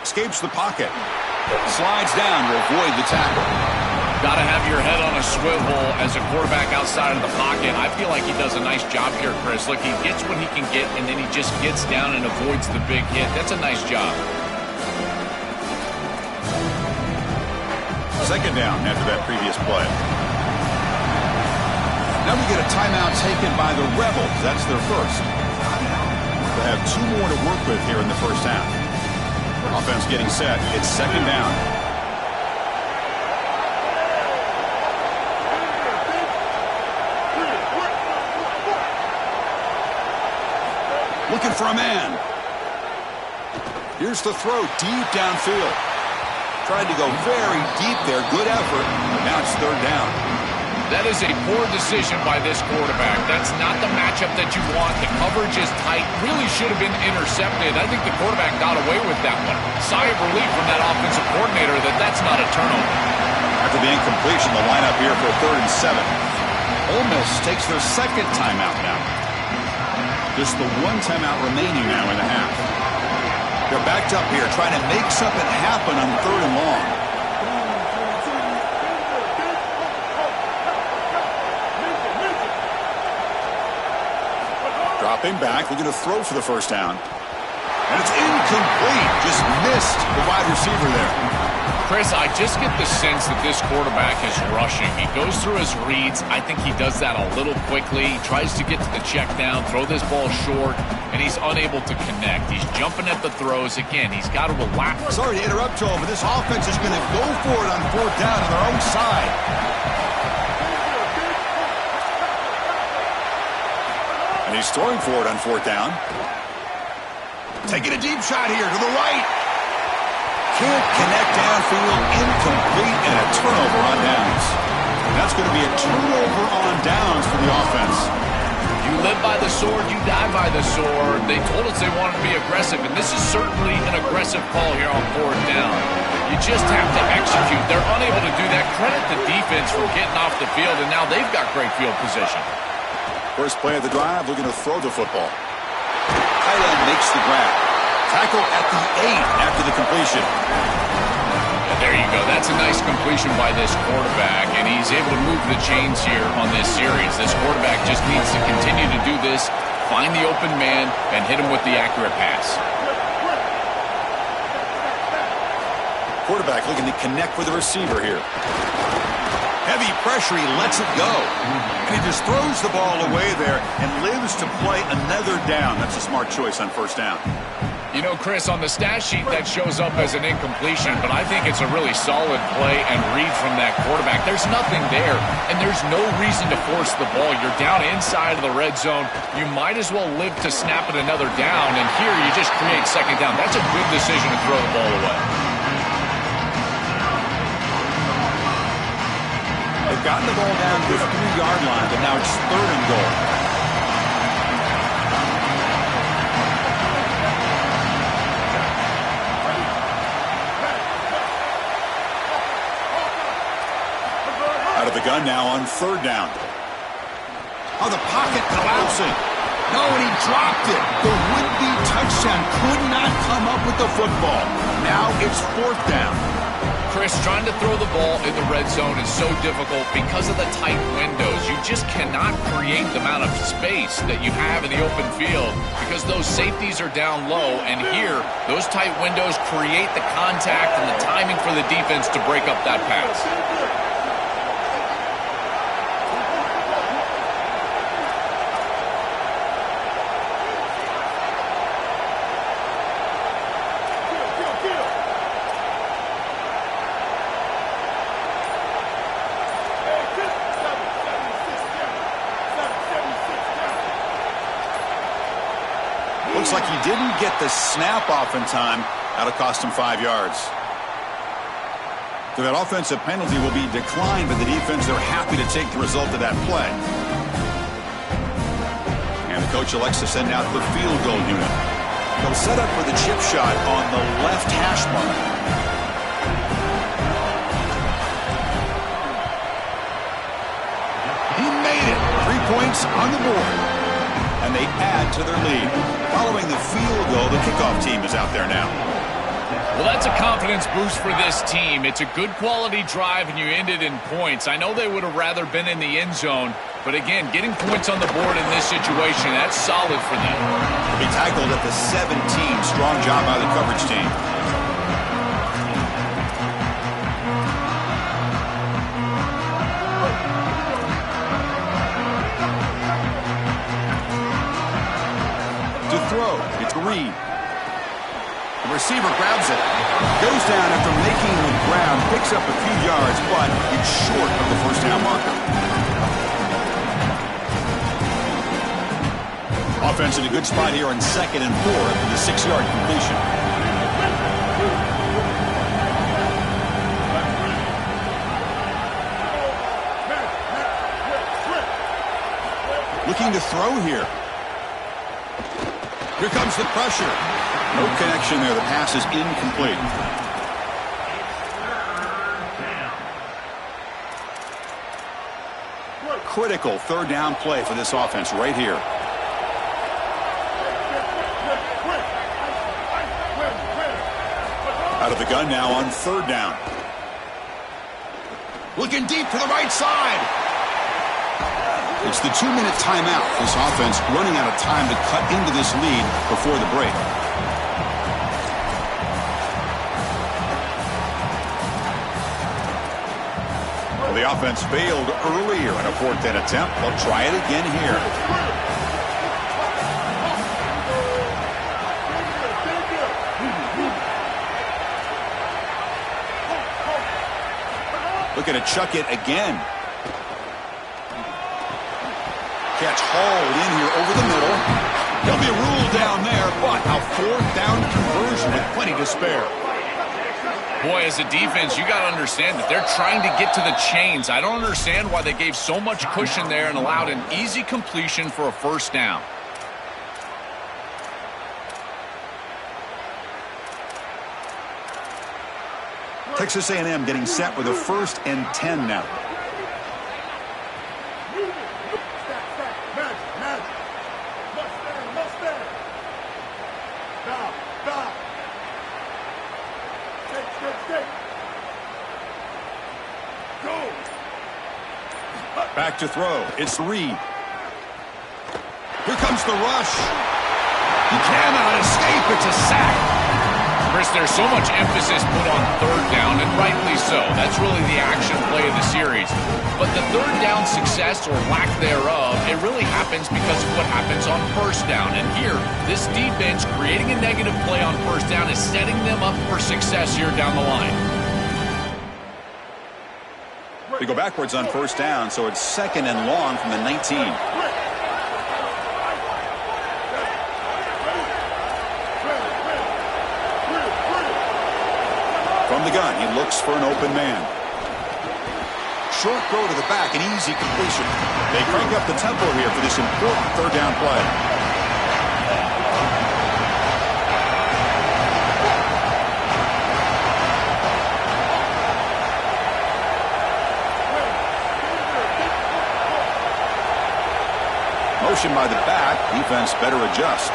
Escapes the pocket. Slides down to avoid the tackle. Got to have your head on a swivel as a quarterback outside of the pocket. I feel like he does a nice job here, Chris. Look, he gets what he can get, and then he just gets down and avoids the big hit. That's a nice job. Second down after that previous play. Now we get a timeout taken by the Rebels. That's their first. They have two more to work with here in the first half. Offense getting set. It's second down. Looking for a man. Here's the throw deep downfield. Tried to go very deep there. Good effort. Now it's third down. That is a poor decision by this quarterback. That's not the matchup that you want. The coverage is tight. Really should have been intercepted. I think the quarterback got away with that one. Sigh of relief from that offensive coordinator that that's not a turnover. After the incompletion, the lineup here for 3rd and 7. Ole Miss takes their second timeout now. Just the one timeout remaining now in the half. They're backed up here trying to make something happen on 3rd and long. Dropping back, looking to throw for the first down. And it's incomplete. Just missed the wide receiver there. Chris, I just get the sense that this quarterback is rushing. He goes through his reads. I think he does that a little quickly. He tries to get to the check down, throw this ball short, and he's unable to connect. He's jumping at the throws. Again, he's got to relax. Sorry to interrupt, Joe, but this offense is going to go for it on 4th down on their own side. And he's throwing for it on 4th down. Taking a deep shot here to the right. Can't connect downfield, incomplete, and a turnover on downs. That's going to be a turnover on downs for the offense. You live by the sword, you die by the sword. They told us they wanted to be aggressive, and this is certainly an aggressive call here on 4th down. You just have to execute. They're unable to do that. Credit the defense for getting off the field, and now they've got great field position. First play of the drive, looking to throw the football. Tight end makes the grab. Tackle at the 8 after the completion. Yeah, there you go. That's a nice completion by this quarterback, and he's able to move the chains here on this series. This quarterback just needs to continue to do this, find the open man, and hit him with the accurate pass. Quarterback looking to connect with the receiver here. Heavy pressure, he lets it go. And he just throws the ball away there and lives to play another down. That's a smart choice on 1st down. You know, Chris, on the stat sheet, that shows up as an incompletion, but I think it's a really solid play and read from that quarterback. There's nothing there, and there's no reason to force the ball. You're down inside of the red zone. You might as well live to snap it another down, and here you just create 2nd down. That's a good decision to throw the ball away. They've gotten the ball down to the 3-yard line, but now it's 3rd and goal. Out of the gun now on 3rd down. Oh, the pocket collapsing. No, and he dropped it. The would-be touchdown could not come up with the football. Now it's 4th down. Chris, trying to throw the ball in the red zone is so difficult because of the tight windows. You just cannot create the amount of space that you have in the open field because those safeties are down low, and here, those tight windows create the contact and the timing for the defense to break up that pass. Looks like he didn't get the snap off in time. That'll cost him 5 yards. So that offensive penalty will be declined by the defense. They're happy to take the result of that play. And the coach elects to send out the field goal unit. They'll set up for the chip shot on the left hash mark. He made it. 3 points on the board. And they add to their lead. Following the field goal, the kickoff team is out there now. Well, that's a confidence boost for this team. It's a good quality drive, and you ended in points. I know they would have rather been in the end zone, but again, getting points on the board in this situation, that's solid for them. He tackled at the 17. Strong job by the coverage team. Throw. It's Reed. The receiver grabs it. Goes down after making the ground. Picks up a few yards, but it's short of the first down marker. Offense in a good spot here on 2nd and 4 after the 6-yard completion. Looking to throw here. Here comes the pressure. No connection there. The pass is incomplete. critical third down play for this offense right here. Out of the gun now on third down. Looking deep to the right side. It's the 2-minute timeout. This offense running out of time to cut into this lead before the break. Well, the offense failed earlier in a 4th down attempt. They'll try it again here. Looking to chuck it again. Catch hauled in here over the middle. He'll be ruled down there, but a 4th down conversion with plenty to spare. Boy, as a defense, you got to understand that they're trying to get to the chains. I don't understand why they gave so much cushion there and allowed an easy completion for a 1st down. Texas A&M getting set with a 1st and 10 now. Back to throw. It's Reed. Here comes the rush. He cannot escape. It's a sack. Chris, there's so much emphasis put on third down, and rightly so. That's really the action play of the series. But the third down success or lack thereof, it really happens because of what happens on 1st down. And here, this defense creating a negative play on 1st down is setting them up for success here down the line. They go backwards on 1st down, so it's 2nd and long from the 19. From the gun, he looks for an open man. Short throw to the back, an easy completion. They crank up the tempo here for this important 3rd down play. Motion by the back, defense better adjust.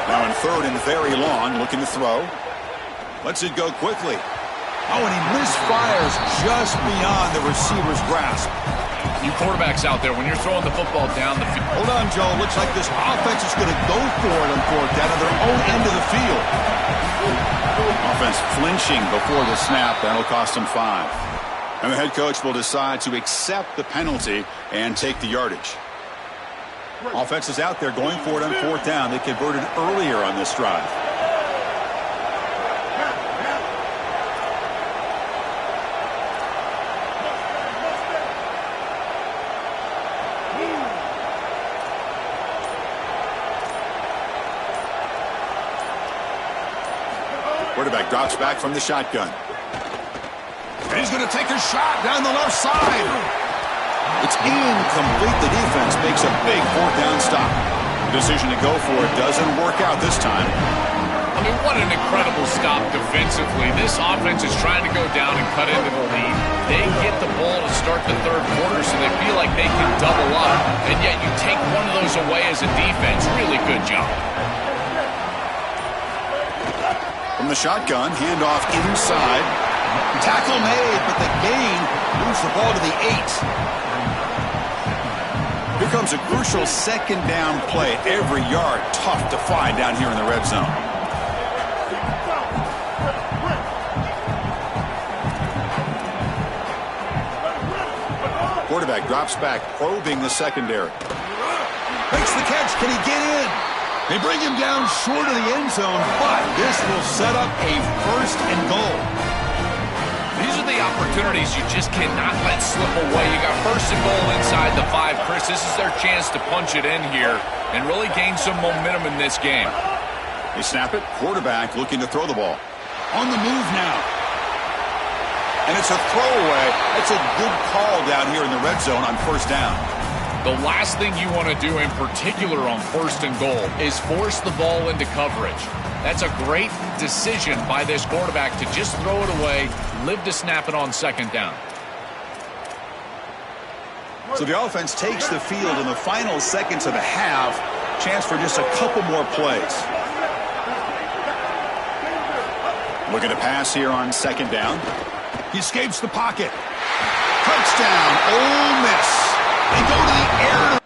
Now in 3rd and very long, looking to throw. Lets it go quickly. Oh, and he misfires just beyond the receiver's grasp. You quarterbacks out there, when you're throwing the football down the field. Hold on, Joe. Looks like this offense is going to go for it on 4th down to their own end of the field. Offense flinching before the snap. That'll cost them 5. And the head coach will decide to accept the penalty and take the yardage. Offense is out there going for it on 4th down. They converted earlier on this drive. Quarterback drops back from the shotgun. And he's going to take a shot down the left side. It's incomplete. The defense makes a big 4th down stop. The decision to go for it doesn't work out this time. I mean, what an incredible stop defensively. This offense is trying to go down and cut into the lead. They get the ball to start the 3rd quarter, so they feel like they can double up. And yet you take one of those away as a defense. Really good job. From the shotgun, handoff inside. Tackle made, but the gain moves the ball to the 8. Here comes a crucial 2nd down play. Every yard tough to find down here in the red zone. Quarterback drops back, probing the secondary. Makes the catch. Can he get in? They bring him down short of the end zone, but this will set up a 1st and goal. These are the opportunities you just cannot let slip away. You got 1st and goal inside the 5. Chris, this is their chance to punch it in here and really gain some momentum in this game. They snap it. Quarterback looking to throw the ball. On the move now. And it's a throwaway. That's a good call down here in the red zone on 1st down. The last thing you want to do in particular on 1st and goal is force the ball into coverage. That's a great decision by this quarterback to just throw it away, live to snap it on 2nd down. So the offense takes the field in the final seconds of the half. Chance for just a couple more plays. Looking to pass here on 2nd down. He escapes the pocket. Touchdown, Ole Miss. They go to the air.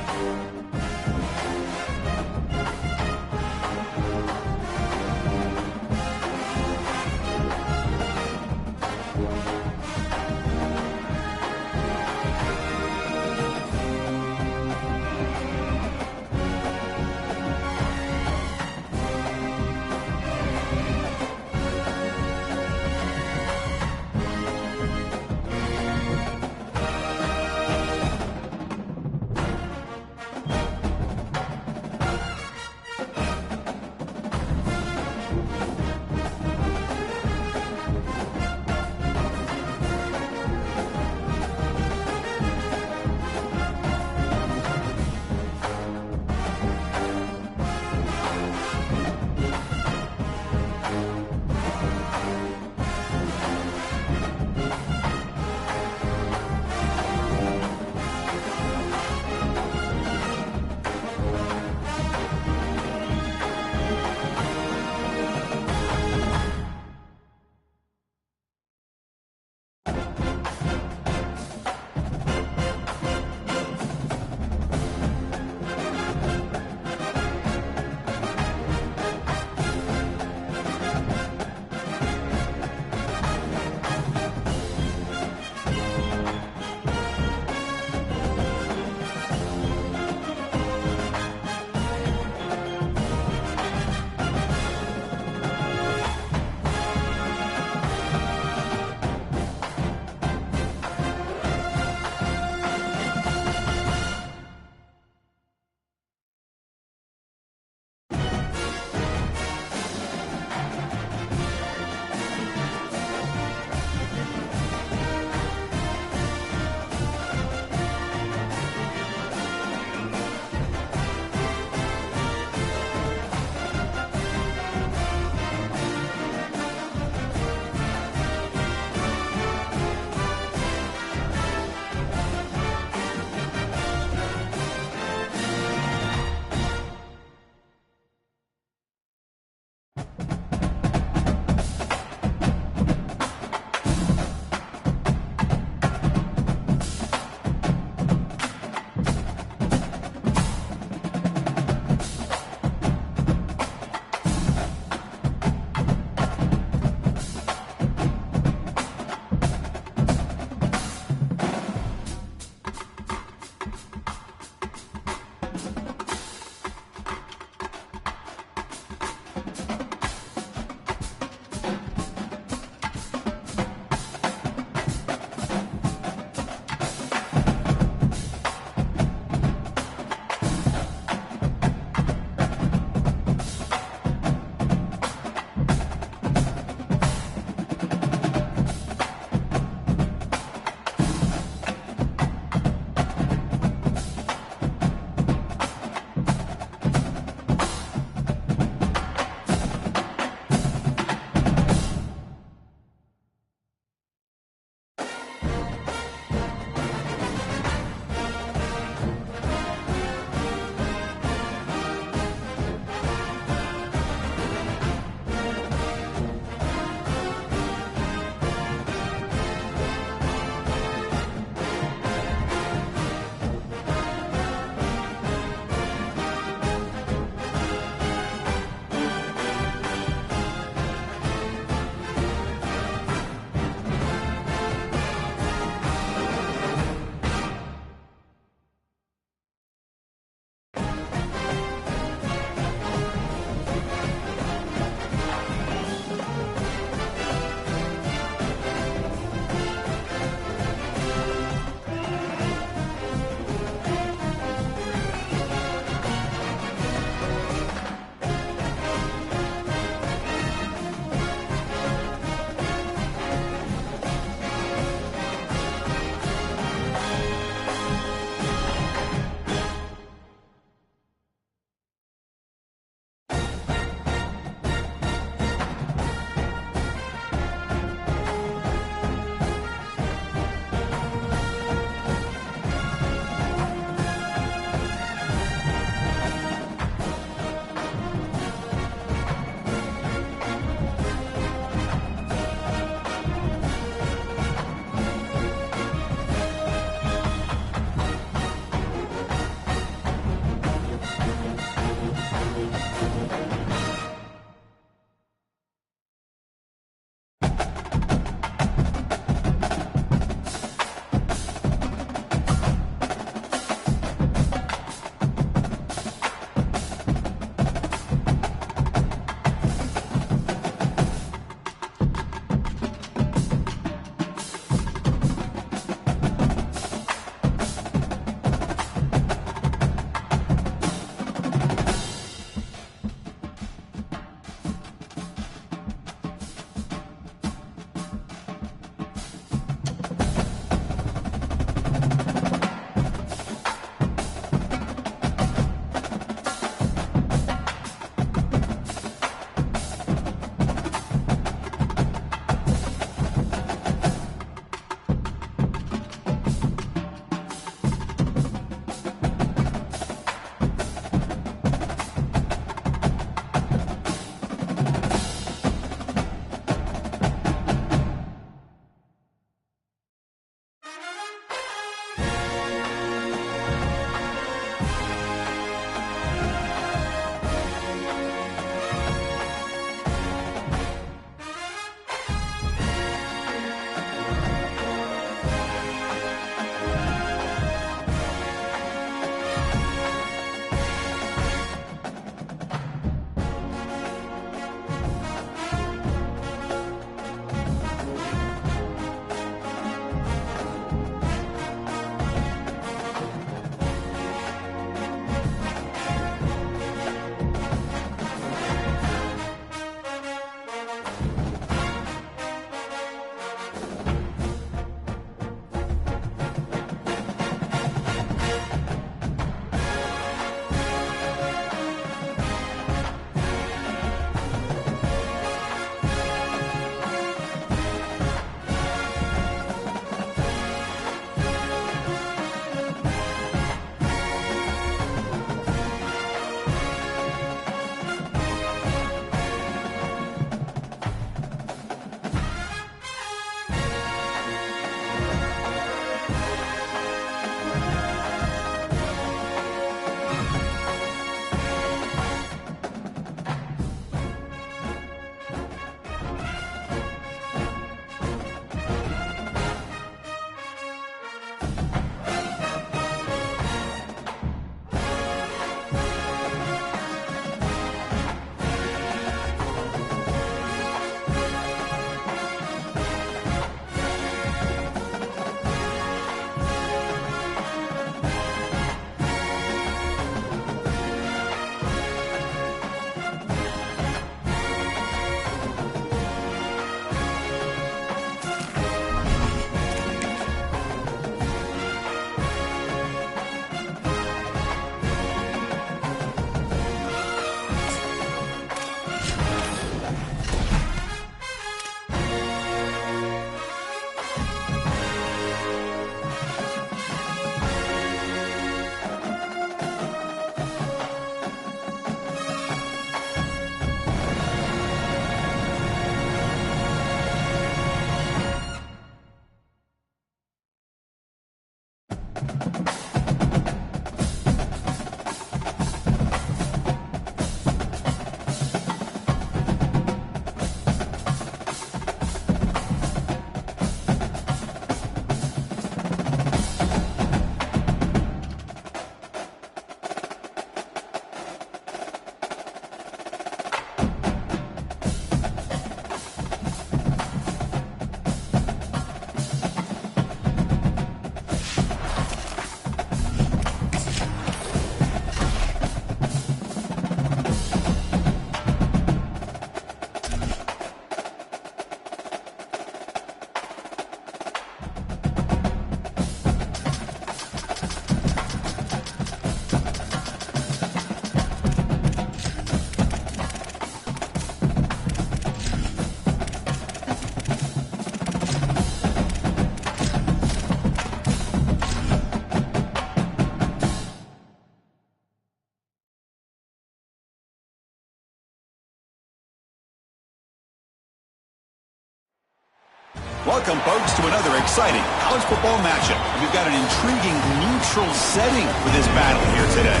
Welcome, folks, to another exciting college football matchup. We've got an intriguing neutral setting for this battle here today.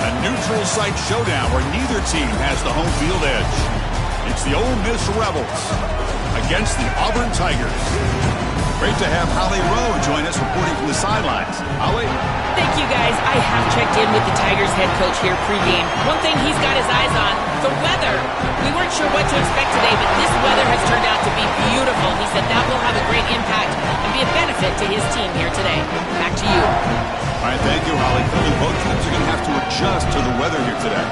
A neutral site showdown where neither team has the home field edge. It's the Ole Miss Rebels against the Auburn Tigers. Great to have Holly Rowe join us reporting from the sidelines. Holly? Thank you, guys. I have checked in with the Tigers head coach here pregame. One thing he's got his eyes on, the weather. We weren't sure what to expect today, but this weather has turned out to be beautiful. He said that will have a great impact and be a benefit to his team here today. Back to you. All right, thank you, Holly. Clearly, both teams are going to have to adjust to the weather here today.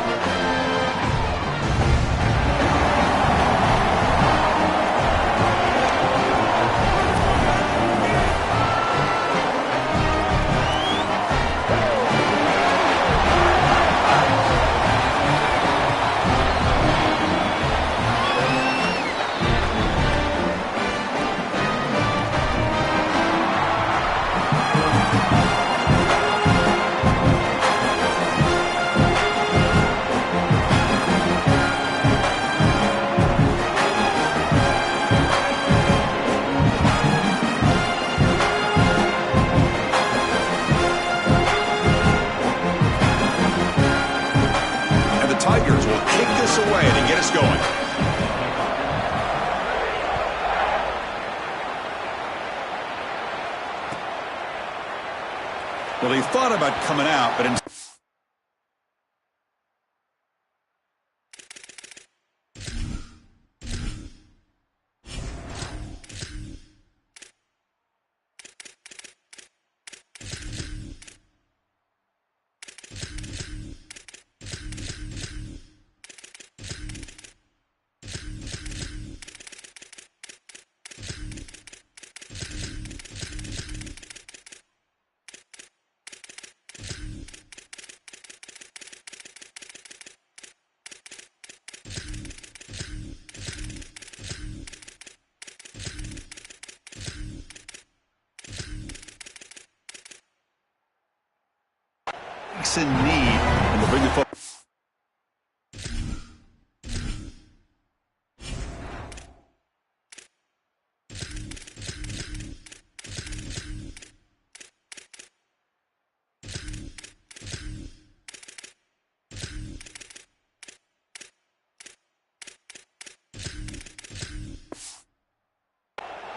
Tigers will kick this away to get us going. Well, he thought about coming out, but instead in need, and they'll bring the football.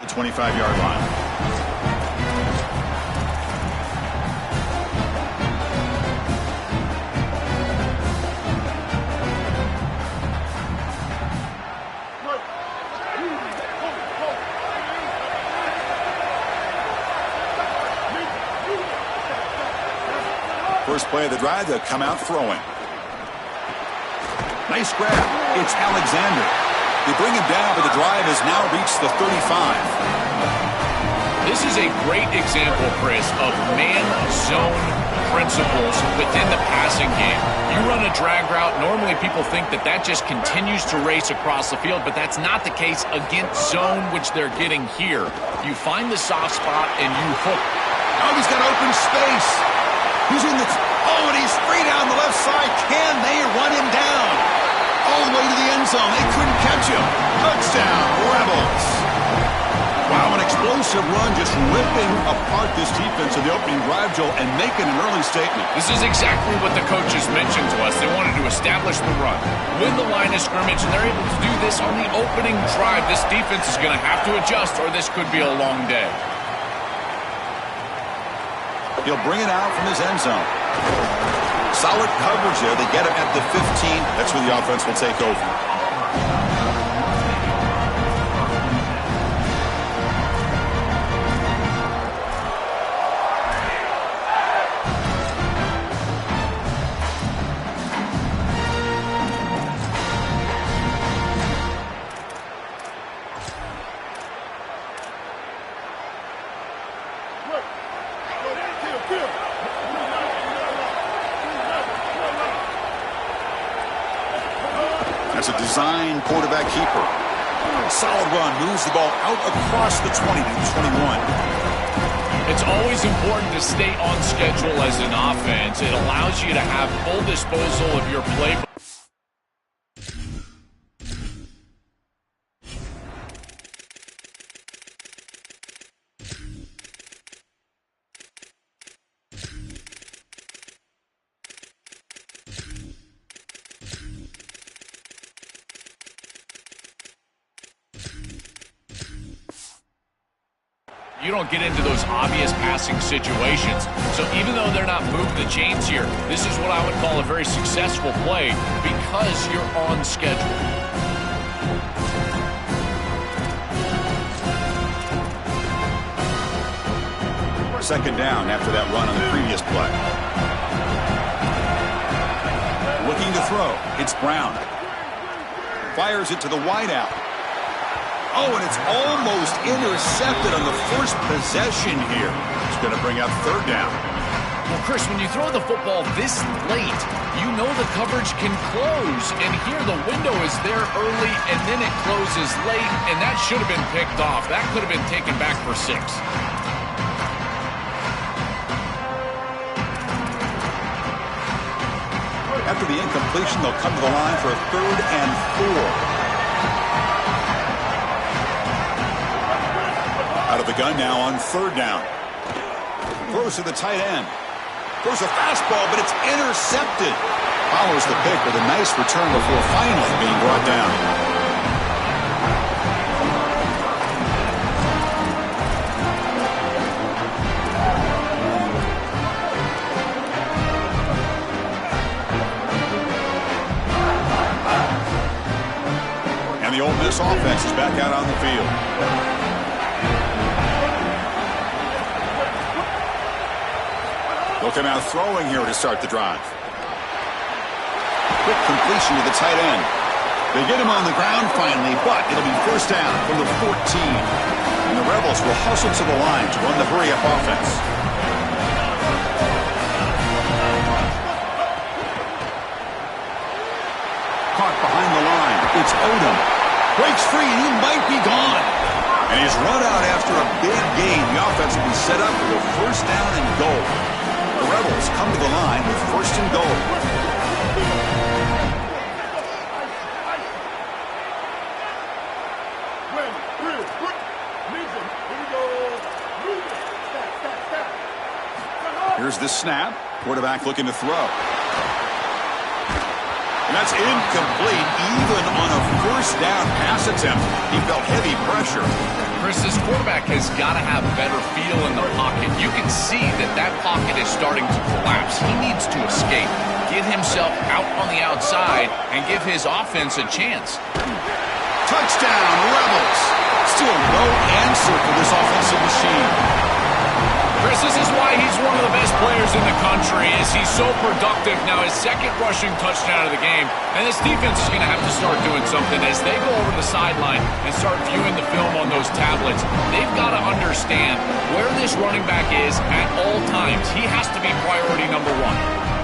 The 25-yard line. First play of the drive, they'll come out throwing. Nice grab. It's Alexander. They bring him down, but the drive has now reached the 35. This is a great example, Chris, of man-zone principles within the passing game. You run a drag route, normally people think that that just continues to race across the field, but that's not the case against zone, which they're getting here. You find the soft spot and you hook. Oh, he's got open space. He's in the... Oh, and he's free down the left side. Can they run him down? All the way to the end zone. They couldn't catch him. Touchdown, Rebels. Wow, an explosive run just ripping apart this defense in the opening drive, Joel, and making an early statement. This is exactly what the coaches mentioned to us. They wanted to establish the run, win the line of scrimmage, and they're able to do this on the opening drive. This defense is going to have to adjust, or this could be a long day. He'll bring it out from his end zone. Solid coverage there. They get him at the 15. That's where the offense will take over. That's a design quarterback keeper. Solid run, moves the ball out across the 20 to the 21. It's always important to stay on schedule as an offense. It allows you to have full disposal of your playbook. you don't get into those obvious passing situations. So even though they're not moving the chains here, this is what I would call a very successful play because you're on schedule. Second down after that run on the previous play. Looking to throw. It's Brown. Fires it to the wideout. Oh, and it's almost intercepted on the first possession here. It's going to bring up third down. Well, Chris, when you throw the football this late, you know the coverage can close. And here the window is there early, and then it closes late, and that should have been picked off. That could have been taken back for 6. After the incompletion, they'll come to the line for a 3rd and 4. Out of the gun now on 3rd down. Throws to the tight end. Throws a fastball, but it's intercepted. Follows the pick with a nice return before finally being brought down. The Ole Miss offense is back out on the field. They'll come out throwing here to start the drive. Quick completion to the tight end. They get him on the ground finally, but it'll be first down from the 14. And the Rebels will hustle to the line to run the hurry-up offense. Caught behind the line. It's Odom. Breaks free, and he might be gone. And he's run out after a big gain. The offense will be set up for a first down and goal. The Rebels come to the line with 1st and goal. Here's the snap. Quarterback looking to throw. And that's incomplete, even on a first down pass attempt. He felt heavy pressure. Chris, this quarterback has got to have better feel in the pocket. You can see that pocket is starting to collapse. He needs to escape, get himself out on the outside, and give his offense a chance. Touchdown, Rebels. Still no answer for this offensive machine. Chris, this is why he's one of the best players in the country, is he's so productive. Now his 2nd rushing touchdown of the game, and this defense is going to have to start doing something as they go over the sideline and start viewing the film on those tablets. They've got to understand where this running back is at all times. He has to be priority number 1.